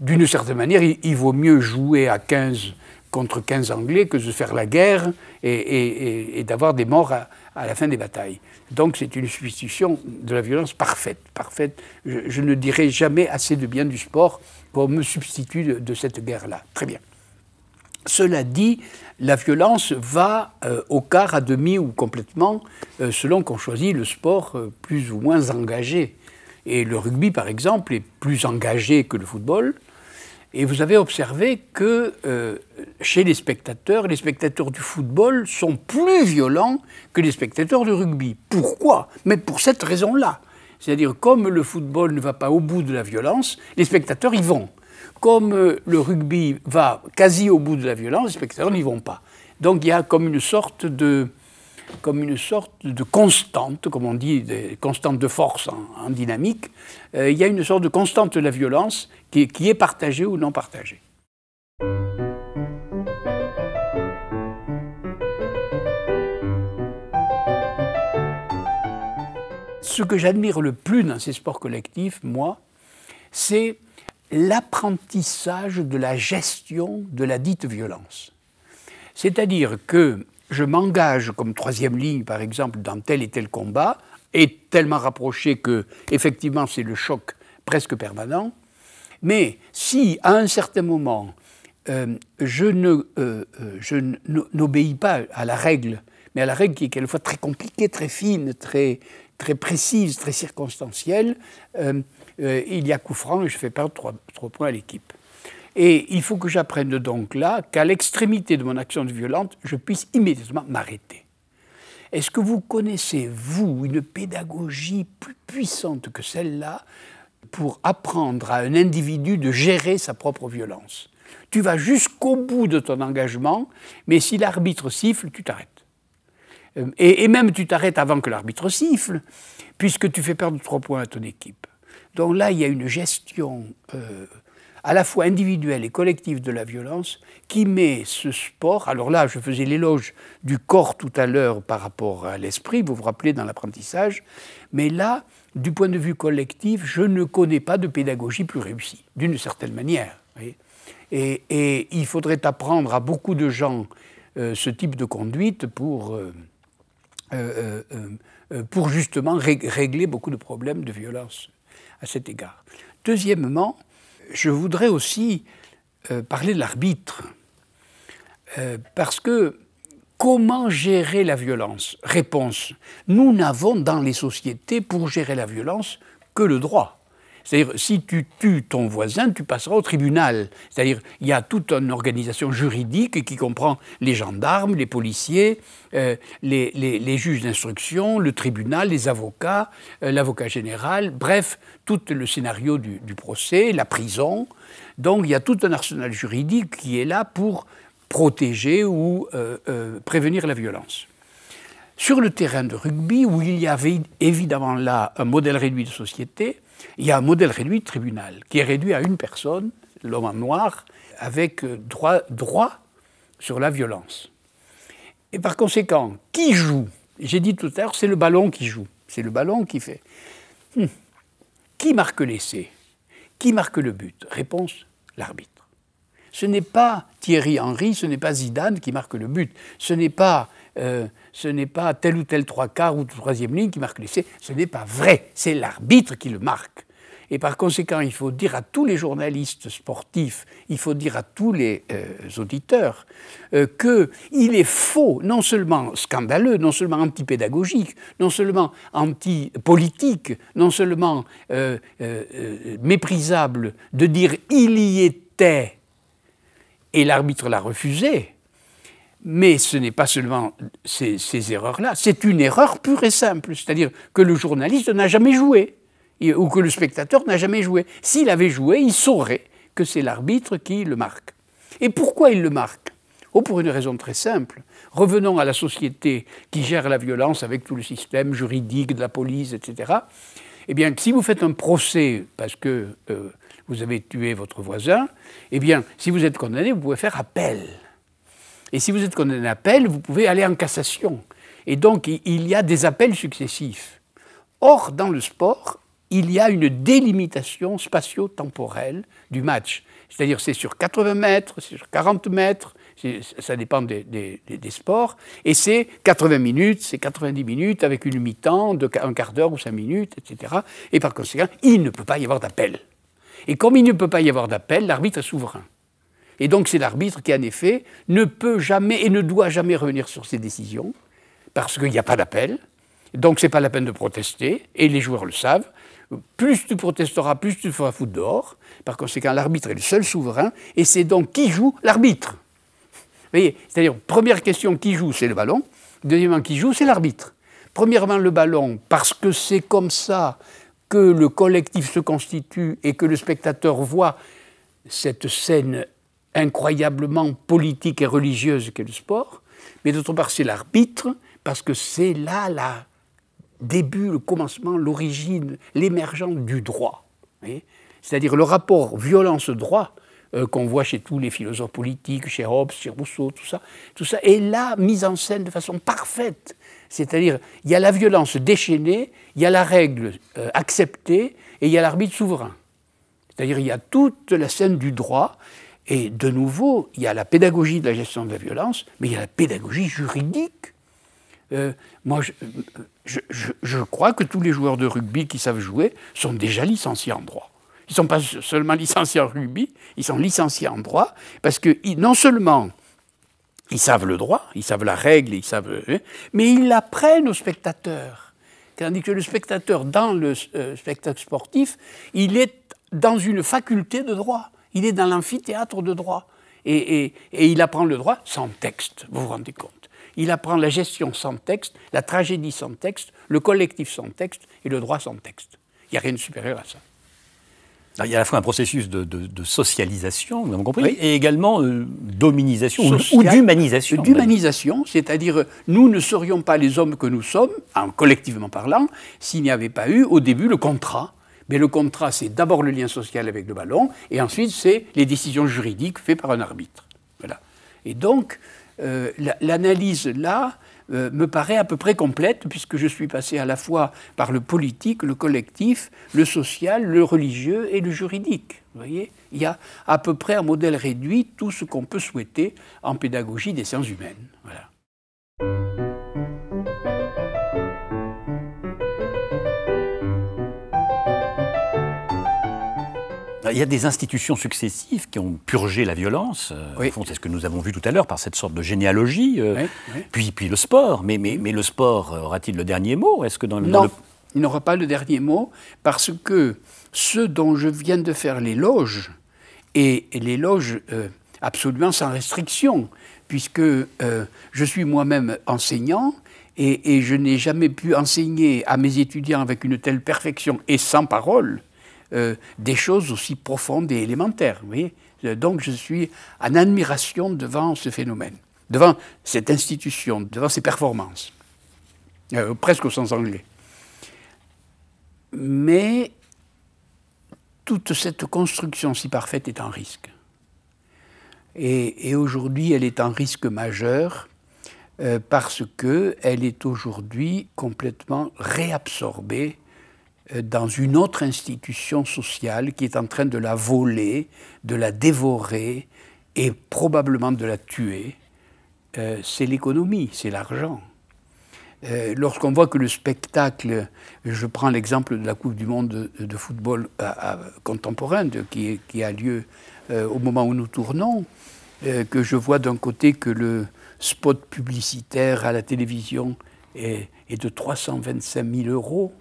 D'une certaine manière, il vaut mieux jouer à 15 contre 15 Anglais que de faire la guerre et d'avoir des morts à la fin des batailles. Donc c'est une substitution de la violence parfaite. Je ne dirai jamais assez de bien du sport comme substitut de cette guerre-là. Très bien. Cela dit, la violence va au quart, à demi ou complètement, selon qu'on choisit le sport plus ou moins engagé. Et le rugby, par exemple, est plus engagé que le football. Et vous avez observé que chez les spectateurs du football sont plus violents que les spectateurs du rugby. Pourquoi? Mais pour cette raison-là. C'est-à-dire, comme le football ne va pas au bout de la violence, les spectateurs y vont. Comme le rugby va quasi au bout de la violence, les spectateurs n'y vont pas. Donc il y a comme une sorte de constante, comme on dit, des constantes de force en dynamique. Il y a une sorte de constante de la violence qui est partagée ou non partagée. Ce que j'admire le plus dans ces sports collectifs, moi, c'est l'apprentissage de la gestion de la dite violence. C'est-à-dire que je m'engage comme troisième ligne, par exemple, dans tel et tel combat, et tellement rapproché que, effectivement, c'est le choc presque permanent. Mais si, à un certain moment, je n'obéis pas à la règle, mais à la règle qui est quelquefois très compliquée, très fine, très précise, très circonstancielle, il y a coup franc et je fais perdre 3 points à l'équipe. Et il faut que j'apprenne donc là qu'à l'extrémité de mon action violente, je puisse immédiatement m'arrêter. Est-ce que vous connaissez, vous, une pédagogie plus puissante que celle-là pour apprendre à un individu de gérer sa propre violence? Tu vas jusqu'au bout de ton engagement, mais si l'arbitre siffle, tu t'arrêtes. Et même tu t'arrêtes avant que l'arbitre siffle, puisque tu fais perdre 3 points à ton équipe. Donc là, il y a une gestion à la fois individuelle et collective de la violence qui met ce sport... Alors là, je faisais l'éloge du corps tout à l'heure par rapport à l'esprit, vous vous rappelez, dans l'apprentissage, mais là, du point de vue collectif, je ne connais pas de pédagogie plus réussie, d'une certaine manière. Et il faudrait apprendre à beaucoup de gens ce type de conduite pour justement régler beaucoup de problèmes de violence à cet égard. Deuxièmement, je voudrais aussi parler de l'arbitre, parce que comment gérer la violence? Réponse, nous n'avons dans les sociétés pour gérer la violence que le droit. C'est-à-dire, si tu tues ton voisin, tu passeras au tribunal. C'est-à-dire, il y a toute une organisation juridique qui comprend les gendarmes, les policiers, les juges d'instruction, le tribunal, les avocats, l'avocat général, bref, tout le scénario du procès, la prison. Donc, il y a tout un arsenal juridique qui est là pour protéger ou prévenir la violence. Sur le terrain de rugby, où il y avait évidemment là un modèle réduit de société, il y a un modèle réduit de tribunal, qui est réduit à une personne, l'homme en noir, avec droit sur la violence. Et par conséquent, qui joue? J'ai dit tout à l'heure, c'est le ballon qui joue. C'est le ballon qui fait. Qui marque l'essai? Qui marque le but? Réponse, l'arbitre. Ce n'est pas Thierry Henry, ce n'est pas Zidane qui marque le but. Ce n'est pas tel ou tel 3/4 ou troisième ligne qui marque l'essai. Ce n'est pas vrai. C'est l'arbitre qui le marque. Et par conséquent, il faut dire à tous les journalistes sportifs, il faut dire à tous les auditeurs qu'il est faux, non seulement scandaleux, non seulement antipédagogique, non seulement anti-politique, non seulement méprisable de dire « il y était » et l'arbitre l'a refusé. Mais ce n'est pas seulement ces erreurs-là, c'est une erreur pure et simple, c'est-à-dire que le journaliste n'a jamais joué, ou que le spectateur n'a jamais joué. S'il avait joué, il saurait que c'est l'arbitre qui le marque. Et pourquoi il le marque? Pour une raison très simple. Revenons à la société qui gère la violence avec tout le système juridique de la police, etc. Eh bien, si vous faites un procès parce que vous avez tué votre voisin, eh bien, si vous êtes condamné, vous pouvez faire appel. Et si vous êtes condamné à appel, vous pouvez aller en cassation. Et donc, il y a des appels successifs. Or, dans le sport, il y a une délimitation spatio-temporelle du match. C'est-à-dire, c'est sur 80 mètres, c'est sur 40 mètres, ça dépend des sports, et c'est 80 minutes, c'est 90 minutes, avec une mi-temps de un quart d'heure ou 5 minutes, etc. Et par conséquent, il ne peut pas y avoir d'appel. Et comme il ne peut pas y avoir d'appel, l'arbitre est souverain. Et donc c'est l'arbitre qui, en effet, ne peut jamais et ne doit jamais revenir sur ses décisions, parce qu'il n'y a pas d'appel. Donc ce n'est pas la peine de protester, et les joueurs le savent. plus tu protesteras, plus tu te feras foutre dehors. Par conséquent, l'arbitre est le seul souverain, et c'est donc qui joue l'arbitre. Vous voyez, c'est-à-dire, première question, qui joue, c'est le ballon. Deuxièmement, qui joue, c'est l'arbitre. Premièrement, le ballon, parce que c'est comme ça que le collectif se constitue et que le spectateur voit cette scène incroyablement politique et religieuse qu'est le sport. Mais d'autre part, c'est l'arbitre, parce que c'est là le début, le commencement, l'origine, l'émergence du droit. C'est-à-dire le rapport violence-droit qu'on voit chez tous les philosophes politiques, chez Hobbes, chez Rousseau, tout ça est là mis en scène de façon parfaite. C'est-à-dire, il y a la violence déchaînée, il y a la règle acceptée, et il y a l'arbitre souverain. C'est-à-dire, il y a toute la scène du droit, et de nouveau, il y a la pédagogie de la gestion de la violence, mais il y a la pédagogie juridique. Moi, je crois que tous les joueurs de rugby qui savent jouer sont déjà licenciés en droit. Ils ne sont pas seulement licenciés en rugby, ils sont licenciés en droit, parce que non seulement ils savent le droit, ils savent la règle, ils savent, mais ils l'apprennent aux spectateurs. Tandis que le spectateur, dans le spectacle sportif, il est dans une faculté de droit. Il est dans l'amphithéâtre de droit. Et il apprend le droit sans texte, vous vous rendez compte. Il apprend la gestion sans texte, la tragédie sans texte, le collectif sans texte et le droit sans texte. Il n'y a rien de supérieur à ça. Il y a à la fois un processus de socialisation, vous avez compris, oui, et également d'hominisation ou d'humanisation. D'humanisation, c'est-à-dire nous ne serions pas les hommes que nous sommes, collectivement parlant, s'il n'y avait pas eu au début le contrat. Mais le contrat, c'est d'abord le lien social avec le ballon, et ensuite c'est les décisions juridiques faites par un arbitre. Voilà. Et donc, l'analyse là me paraît à peu près complète, puisque je suis passé à la fois par le politique, le collectif, le social, le religieux et le juridique. Vous voyez, il y a à peu près un modèle réduit, tout ce qu'on peut souhaiter en pédagogie des sciences humaines. Voilà. Il y a des institutions successives qui ont purgé la violence. Oui. Au fond, c'est ce que nous avons vu tout à l'heure par cette sorte de généalogie. Oui. Puis le sport. Mais le sport aura-t-il le dernier mot? Est-ce que Non, il n'aura pas le dernier mot, parce que ceux dont je viens de faire l'éloge, et l'éloge absolument sans restriction, puisque je suis moi-même enseignant, et je n'ai jamais pu enseigner à mes étudiants avec une telle perfection et sans parole, des choses aussi profondes et élémentaires. Vous voyez, donc je suis en admiration devant ce phénomène, devant cette institution, devant ses performances, presque au sens anglais. Mais toute cette construction si parfaite est en risque. Et aujourd'hui, elle est en risque majeur parce qu'elle est aujourd'hui complètement réabsorbée dans une autre institution sociale qui est en train de la voler, de la dévorer et probablement de la tuer. C'est l'économie, c'est l'argent. Lorsqu'on voit que le spectacle, je prends l'exemple de la Coupe du Monde de football contemporaine qui a lieu au moment où nous tournons, que je vois d'un côté que le spot publicitaire à la télévision est de 325 000 €,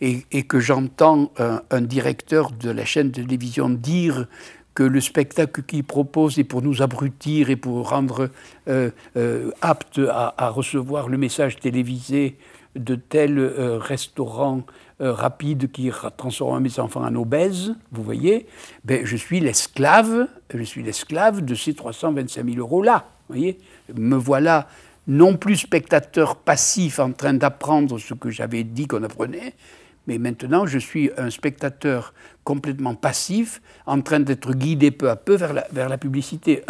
et que j'entends un directeur de la chaîne de télévision dire que le spectacle qu'il propose est pour nous abrutir et pour rendre aptes à recevoir le message télévisé de tel restaurant rapide qui transforme mes enfants en obèses, vous voyez, ben, je suis l'esclave de ces 325 000 € là, vous voyez, me voilà non plus spectateur passif en train d'apprendre ce que j'avais dit qu'on apprenait, mais maintenant je suis un spectateur complètement passif, en train d'être guidé peu à peu vers la publicité.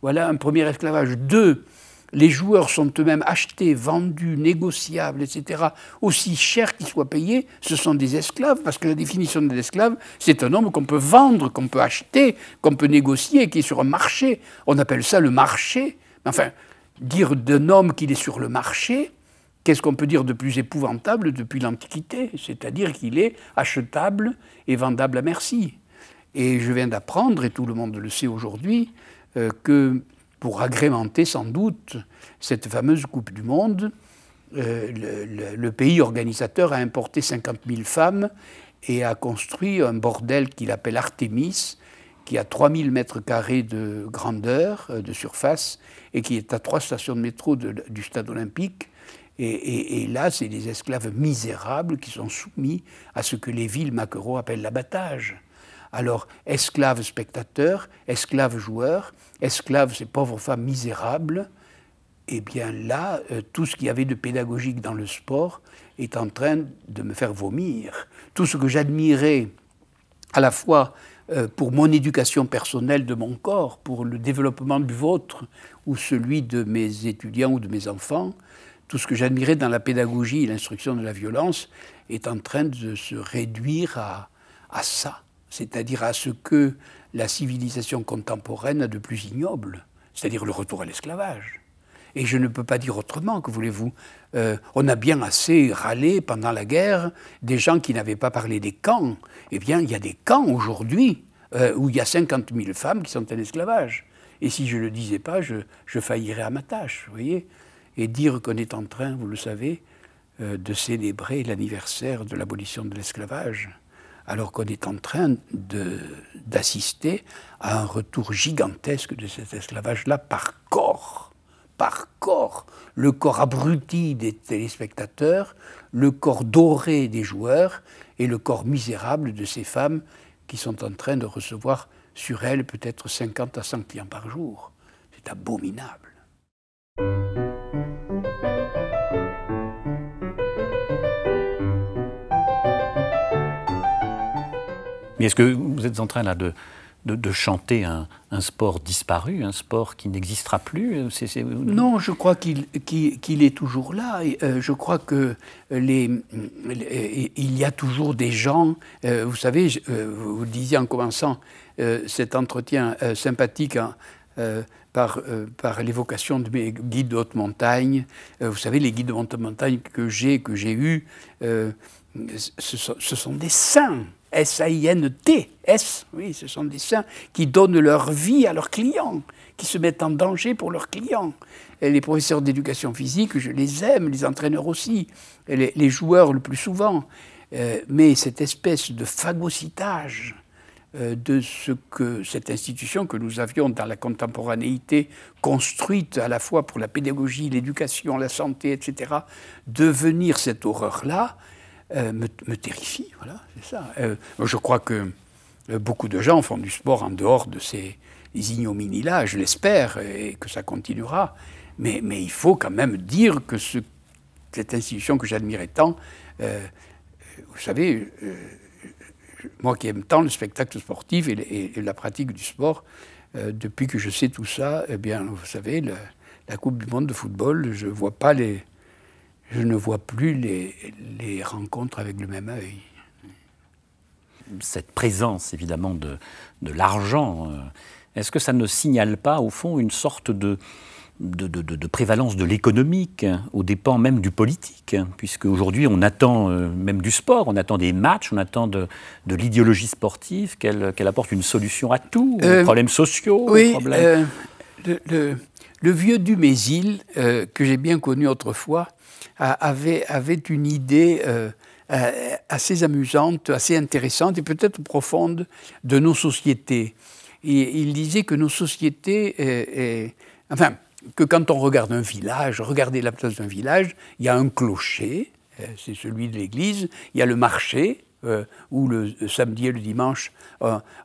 Voilà un premier esclavage. 2, les joueurs sont eux-mêmes achetés, vendus, négociables, etc., aussi cher qu'ils soient payés, ce sont des esclaves, parce que la définition de l'esclave, c'est un homme qu'on peut vendre, qu'on peut acheter, qu'on peut négocier, qui est sur un marché. On appelle ça le marché. Enfin, dire d'un homme qu'il est sur le marché, qu'est-ce qu'on peut dire de plus épouvantable depuis l'Antiquité? C'est-à-dire qu'il est achetable et vendable à merci. Et je viens d'apprendre, et tout le monde le sait aujourd'hui, que pour agrémenter sans doute cette fameuse Coupe du Monde, le pays organisateur a importé 50 000 femmes et a construit un bordel qu'il appelle Artémis, qui a 3000 mètres carrés de grandeur, de surface, et qui est à 3 stations de métro du stade olympique. Et là, c'est des esclaves misérables qui sont soumis à ce que les villes maquereaux appellent l'abattage. Alors, esclaves spectateurs, esclaves joueurs, esclaves ces pauvres femmes misérables, eh bien là, tout ce qu'il y avait de pédagogique dans le sport est en train de me faire vomir. Tout ce que j'admirais à la fois pour mon éducation personnelle de mon corps, pour le développement du vôtre ou celui de mes étudiants ou de mes enfants, tout ce que j'admirais dans la pédagogie et l'instruction de la violence est en train de se réduire à ça, c'est-à-dire à ce que la civilisation contemporaine a de plus ignoble, c'est-à-dire le retour à l'esclavage. Et je ne peux pas dire autrement, que voulez-vous. On a bien assez râlé pendant la guerre des gens qui n'avaient pas parlé des camps. Eh bien, il y a des camps aujourd'hui où il y a 50 000 femmes qui sont en esclavage. Et si je ne le disais pas, je faillirais à ma tâche, vous voyez. Et dire qu'on est en train, vous le savez, de célébrer l'anniversaire de l'abolition de l'esclavage, alors qu'on est en train d'assister à un retour gigantesque de cet esclavage-là par corps. Par corps, le corps abruti des téléspectateurs, le corps doré des joueurs et le corps misérable de ces femmes qui sont en train de recevoir sur elles peut-être 50 à 100 clients par jour. C'est abominable. Mais est-ce que vous êtes en train là de chanter un sport disparu, un sport qui n'existera plus? Non, je crois qu'il est toujours là. Je crois que il y a toujours des gens, vous savez, vous le disiez en commençant cet entretien sympathique par l'évocation de mes guides de haute montagne. Vous savez, les guides de haute montagne que j'ai eus, ce sont des saints. S-A-I-N-T, S, oui, ce sont des saints qui donnent leur vie à leurs clients, qui se mettent en danger pour leurs clients. Et les professeurs d'éducation physique, je les aime, les entraîneurs aussi, et les joueurs le plus souvent. Mais cette espèce de phagocytage de cette institution que nous avions dans la contemporanéité construite à la fois pour la pédagogie, l'éducation, la santé, etc., devenir cette horreur-là, me terrifie, voilà, c'est ça. Je crois que beaucoup de gens font du sport en dehors de ces ignominies-là, je l'espère, et que ça continuera. Mais il faut quand même dire que cette institution que j'admirais tant, vous savez, moi qui aime tant le spectacle sportif et la pratique du sport, depuis que je sais tout ça, eh bien, vous savez, la Coupe du Monde de football, je ne vois plus les rencontres avec le même œil. Cette présence, évidemment, de l'argent, est-ce que ça ne signale pas, au fond, une sorte de prévalence de l'économique, aux dépens même du politique, puisque aujourd'hui on attend même du sport, on attend des matchs, on attend de l'idéologie sportive, qu'elle apporte une solution à tout, aux problèmes sociaux, oui, aux problèmes... Le vieux Dumézil, que j'ai bien connu autrefois, avait une idée assez amusante, assez intéressante et peut-être profonde de nos sociétés. Et il disait que nos sociétés, que quand on regarde un village, regardez la place d'un village, il y a un clocher, c'est celui de l'église, il y a le marché, où le samedi et le dimanche,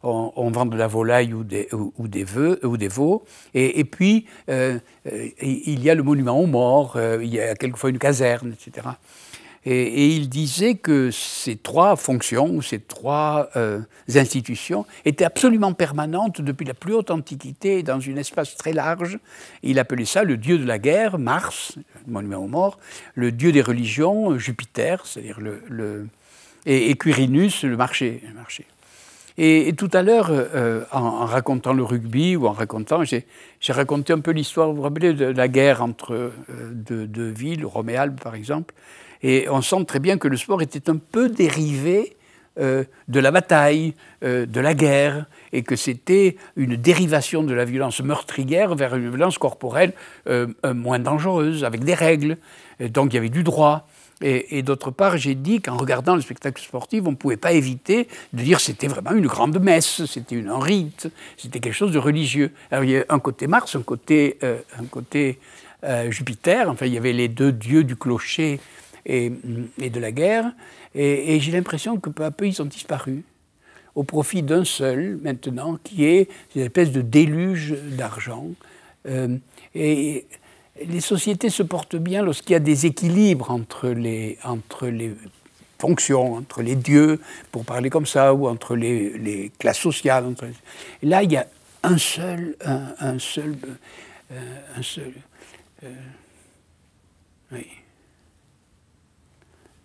on vend de la volaille ou des veaux. Et puis, il y a le monument aux morts, il y a quelquefois une caserne, etc. Et il disait que ces trois fonctions, ou ces trois institutions, étaient absolument permanentes depuis la plus haute antiquité, dans un espace très large. Il appelait ça le dieu de la guerre, Mars, le monument aux morts, le dieu des religions, Jupiter, c'est-à-dire et Quirinus, le marché. Et tout à l'heure, en racontant le rugby, ou en racontant, j'ai raconté un peu l'histoire, vous vous rappelez, de la guerre entre deux villes, Rome et Albe par exemple, et on sent très bien que le sport était un peu dérivé de la bataille, de la guerre, et que c'était une dérivation de la violence meurtrière vers une violence corporelle moins dangereuse, avec des règles. Et donc il y avait du droit. Et d'autre part, j'ai dit qu'en regardant le spectacle sportif, on ne pouvait pas éviter de dire que c'était vraiment une grande messe, c'était un rite, c'était quelque chose de religieux. Alors il y a un côté Mars, un côté Jupiter, enfin il y avait les deux dieux du clocher et de la guerre, et j'ai l'impression que peu à peu ils ont disparu, au profit d'un seul maintenant, qui est une espèce de déluge d'argent. Et les sociétés se portent bien lorsqu'il y a des équilibres entre les fonctions, entre les dieux, pour parler comme ça, ou entre les classes sociales. Et là, il y a un seul. Oui.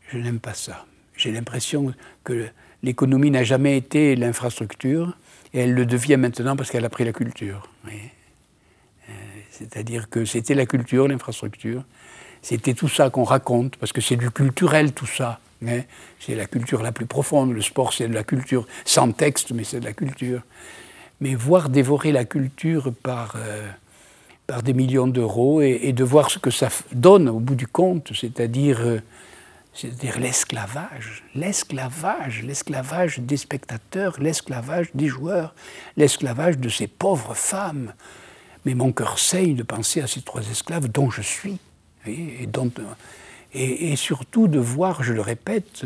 Je n'aime pas ça. J'ai l'impression que l'économie n'a jamais été l'infrastructure, et elle le devient maintenant parce qu'elle a pris la culture. Oui. C'est-à-dire que c'était la culture, l'infrastructure, c'était tout ça qu'on raconte, parce que c'est du culturel tout ça. Hein. C'est la culture la plus profonde, le sport c'est de la culture, sans texte, mais c'est de la culture. Mais voir dévorer la culture par des millions d'euros et de voir ce que ça donne au bout du compte, c'est-à-dire l'esclavage, l'esclavage des spectateurs, l'esclavage des joueurs, l'esclavage de ces pauvres femmes. Mais mon cœur saigne de penser à ces trois esclaves dont je suis, et surtout de voir, je le répète,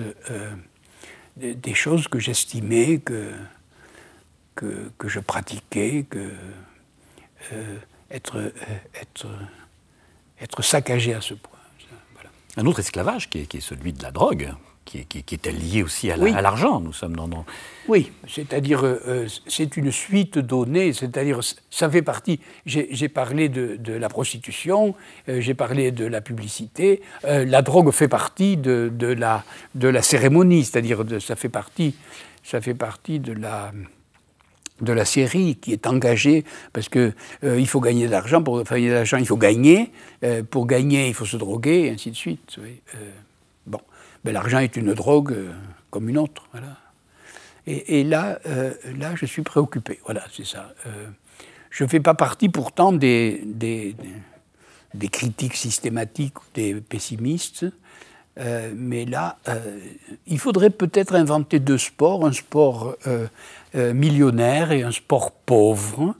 des choses que j'estimais, que je pratiquais, être saccagé à ce point. Voilà. Un autre esclavage qui est celui de la drogue, qui était lié aussi à l'argent. Nous sommes dans... Oui, c'est-à-dire, c'est une suite donnée, c'est-à-dire, ça fait partie, j'ai parlé de la prostitution, j'ai parlé de la publicité, la drogue fait partie de la cérémonie, c'est-à-dire, ça fait partie de la série qui est engagée, parce que il faut gagner de l'argent, pour gagner de l'argent, il faut gagner, pour gagner, il faut se droguer, et ainsi de suite. Oui. Bon, ben, l'argent est une drogue comme une autre, voilà. Et là, je suis préoccupé. Voilà, c'est ça. Je ne fais pas partie pourtant des critiques systématiques ou des pessimistes, mais là, il faudrait peut-être inventer deux sports, un sport millionnaire et un sport pauvre.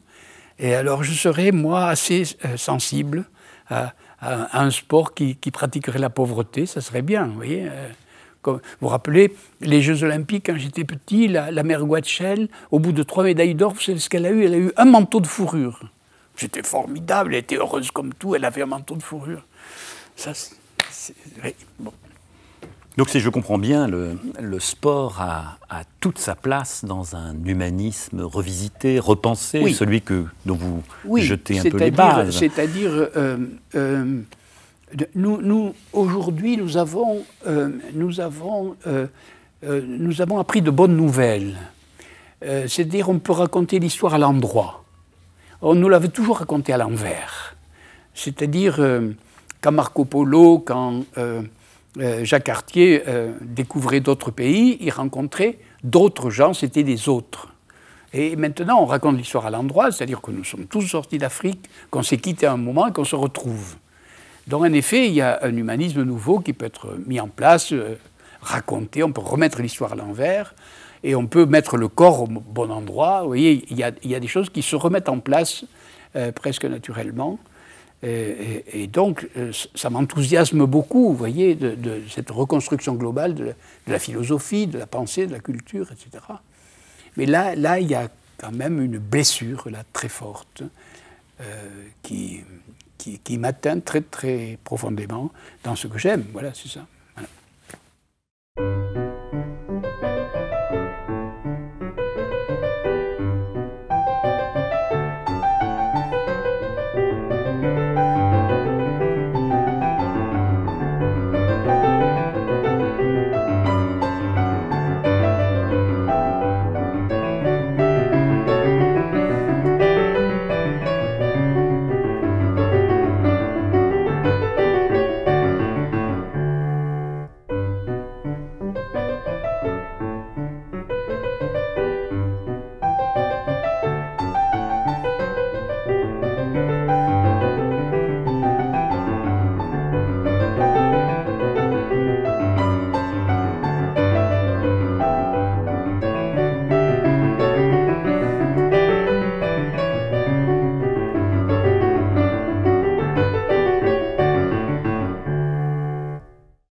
Et alors, je serais, moi, assez sensible à un sport qui pratiquerait la pauvreté. Ça serait bien, vous voyez. Vous vous rappelez, les Jeux Olympiques, quand j'étais petit, la mère Guatchel, au bout de 3 médailles d'or, vous savez ce qu'elle a eu? Elle a eu un manteau de fourrure. C'était formidable, elle était heureuse comme tout, elle avait un manteau de fourrure. Ça, oui, bon. Donc si je comprends bien, le sport a toute sa place dans un humanisme revisité, repensé, oui. Celui dont vous jetez un peu les bases. C'est-à-dire... Nous aujourd'hui, nous avons appris de bonnes nouvelles. C'est-à-dire, on peut raconter l'histoire à l'endroit. On nous l'avait toujours raconté à l'envers. C'est-à-dire, quand Marco Polo, quand Jacques Cartier découvrait d'autres pays, il rencontrait d'autres gens, c'était des autres. Et maintenant, on raconte l'histoire à l'endroit, c'est-à-dire que nous sommes tous sortis d'Afrique, qu'on s'est quittés un moment et qu'on se retrouve. Donc, en effet, il y a un humanisme nouveau qui peut être mis en place, raconté, on peut remettre l'histoire à l'envers, et on peut mettre le corps au bon endroit. Vous voyez, il y a des choses qui se remettent en place presque naturellement. Et donc, ça m'enthousiasme beaucoup, vous voyez, de cette reconstruction globale de la philosophie, de la pensée, de la culture, etc. Mais là, il y a quand même une blessure là, très forte qui m'atteint très, très profondément dans ce que j'aime. Voilà, c'est ça.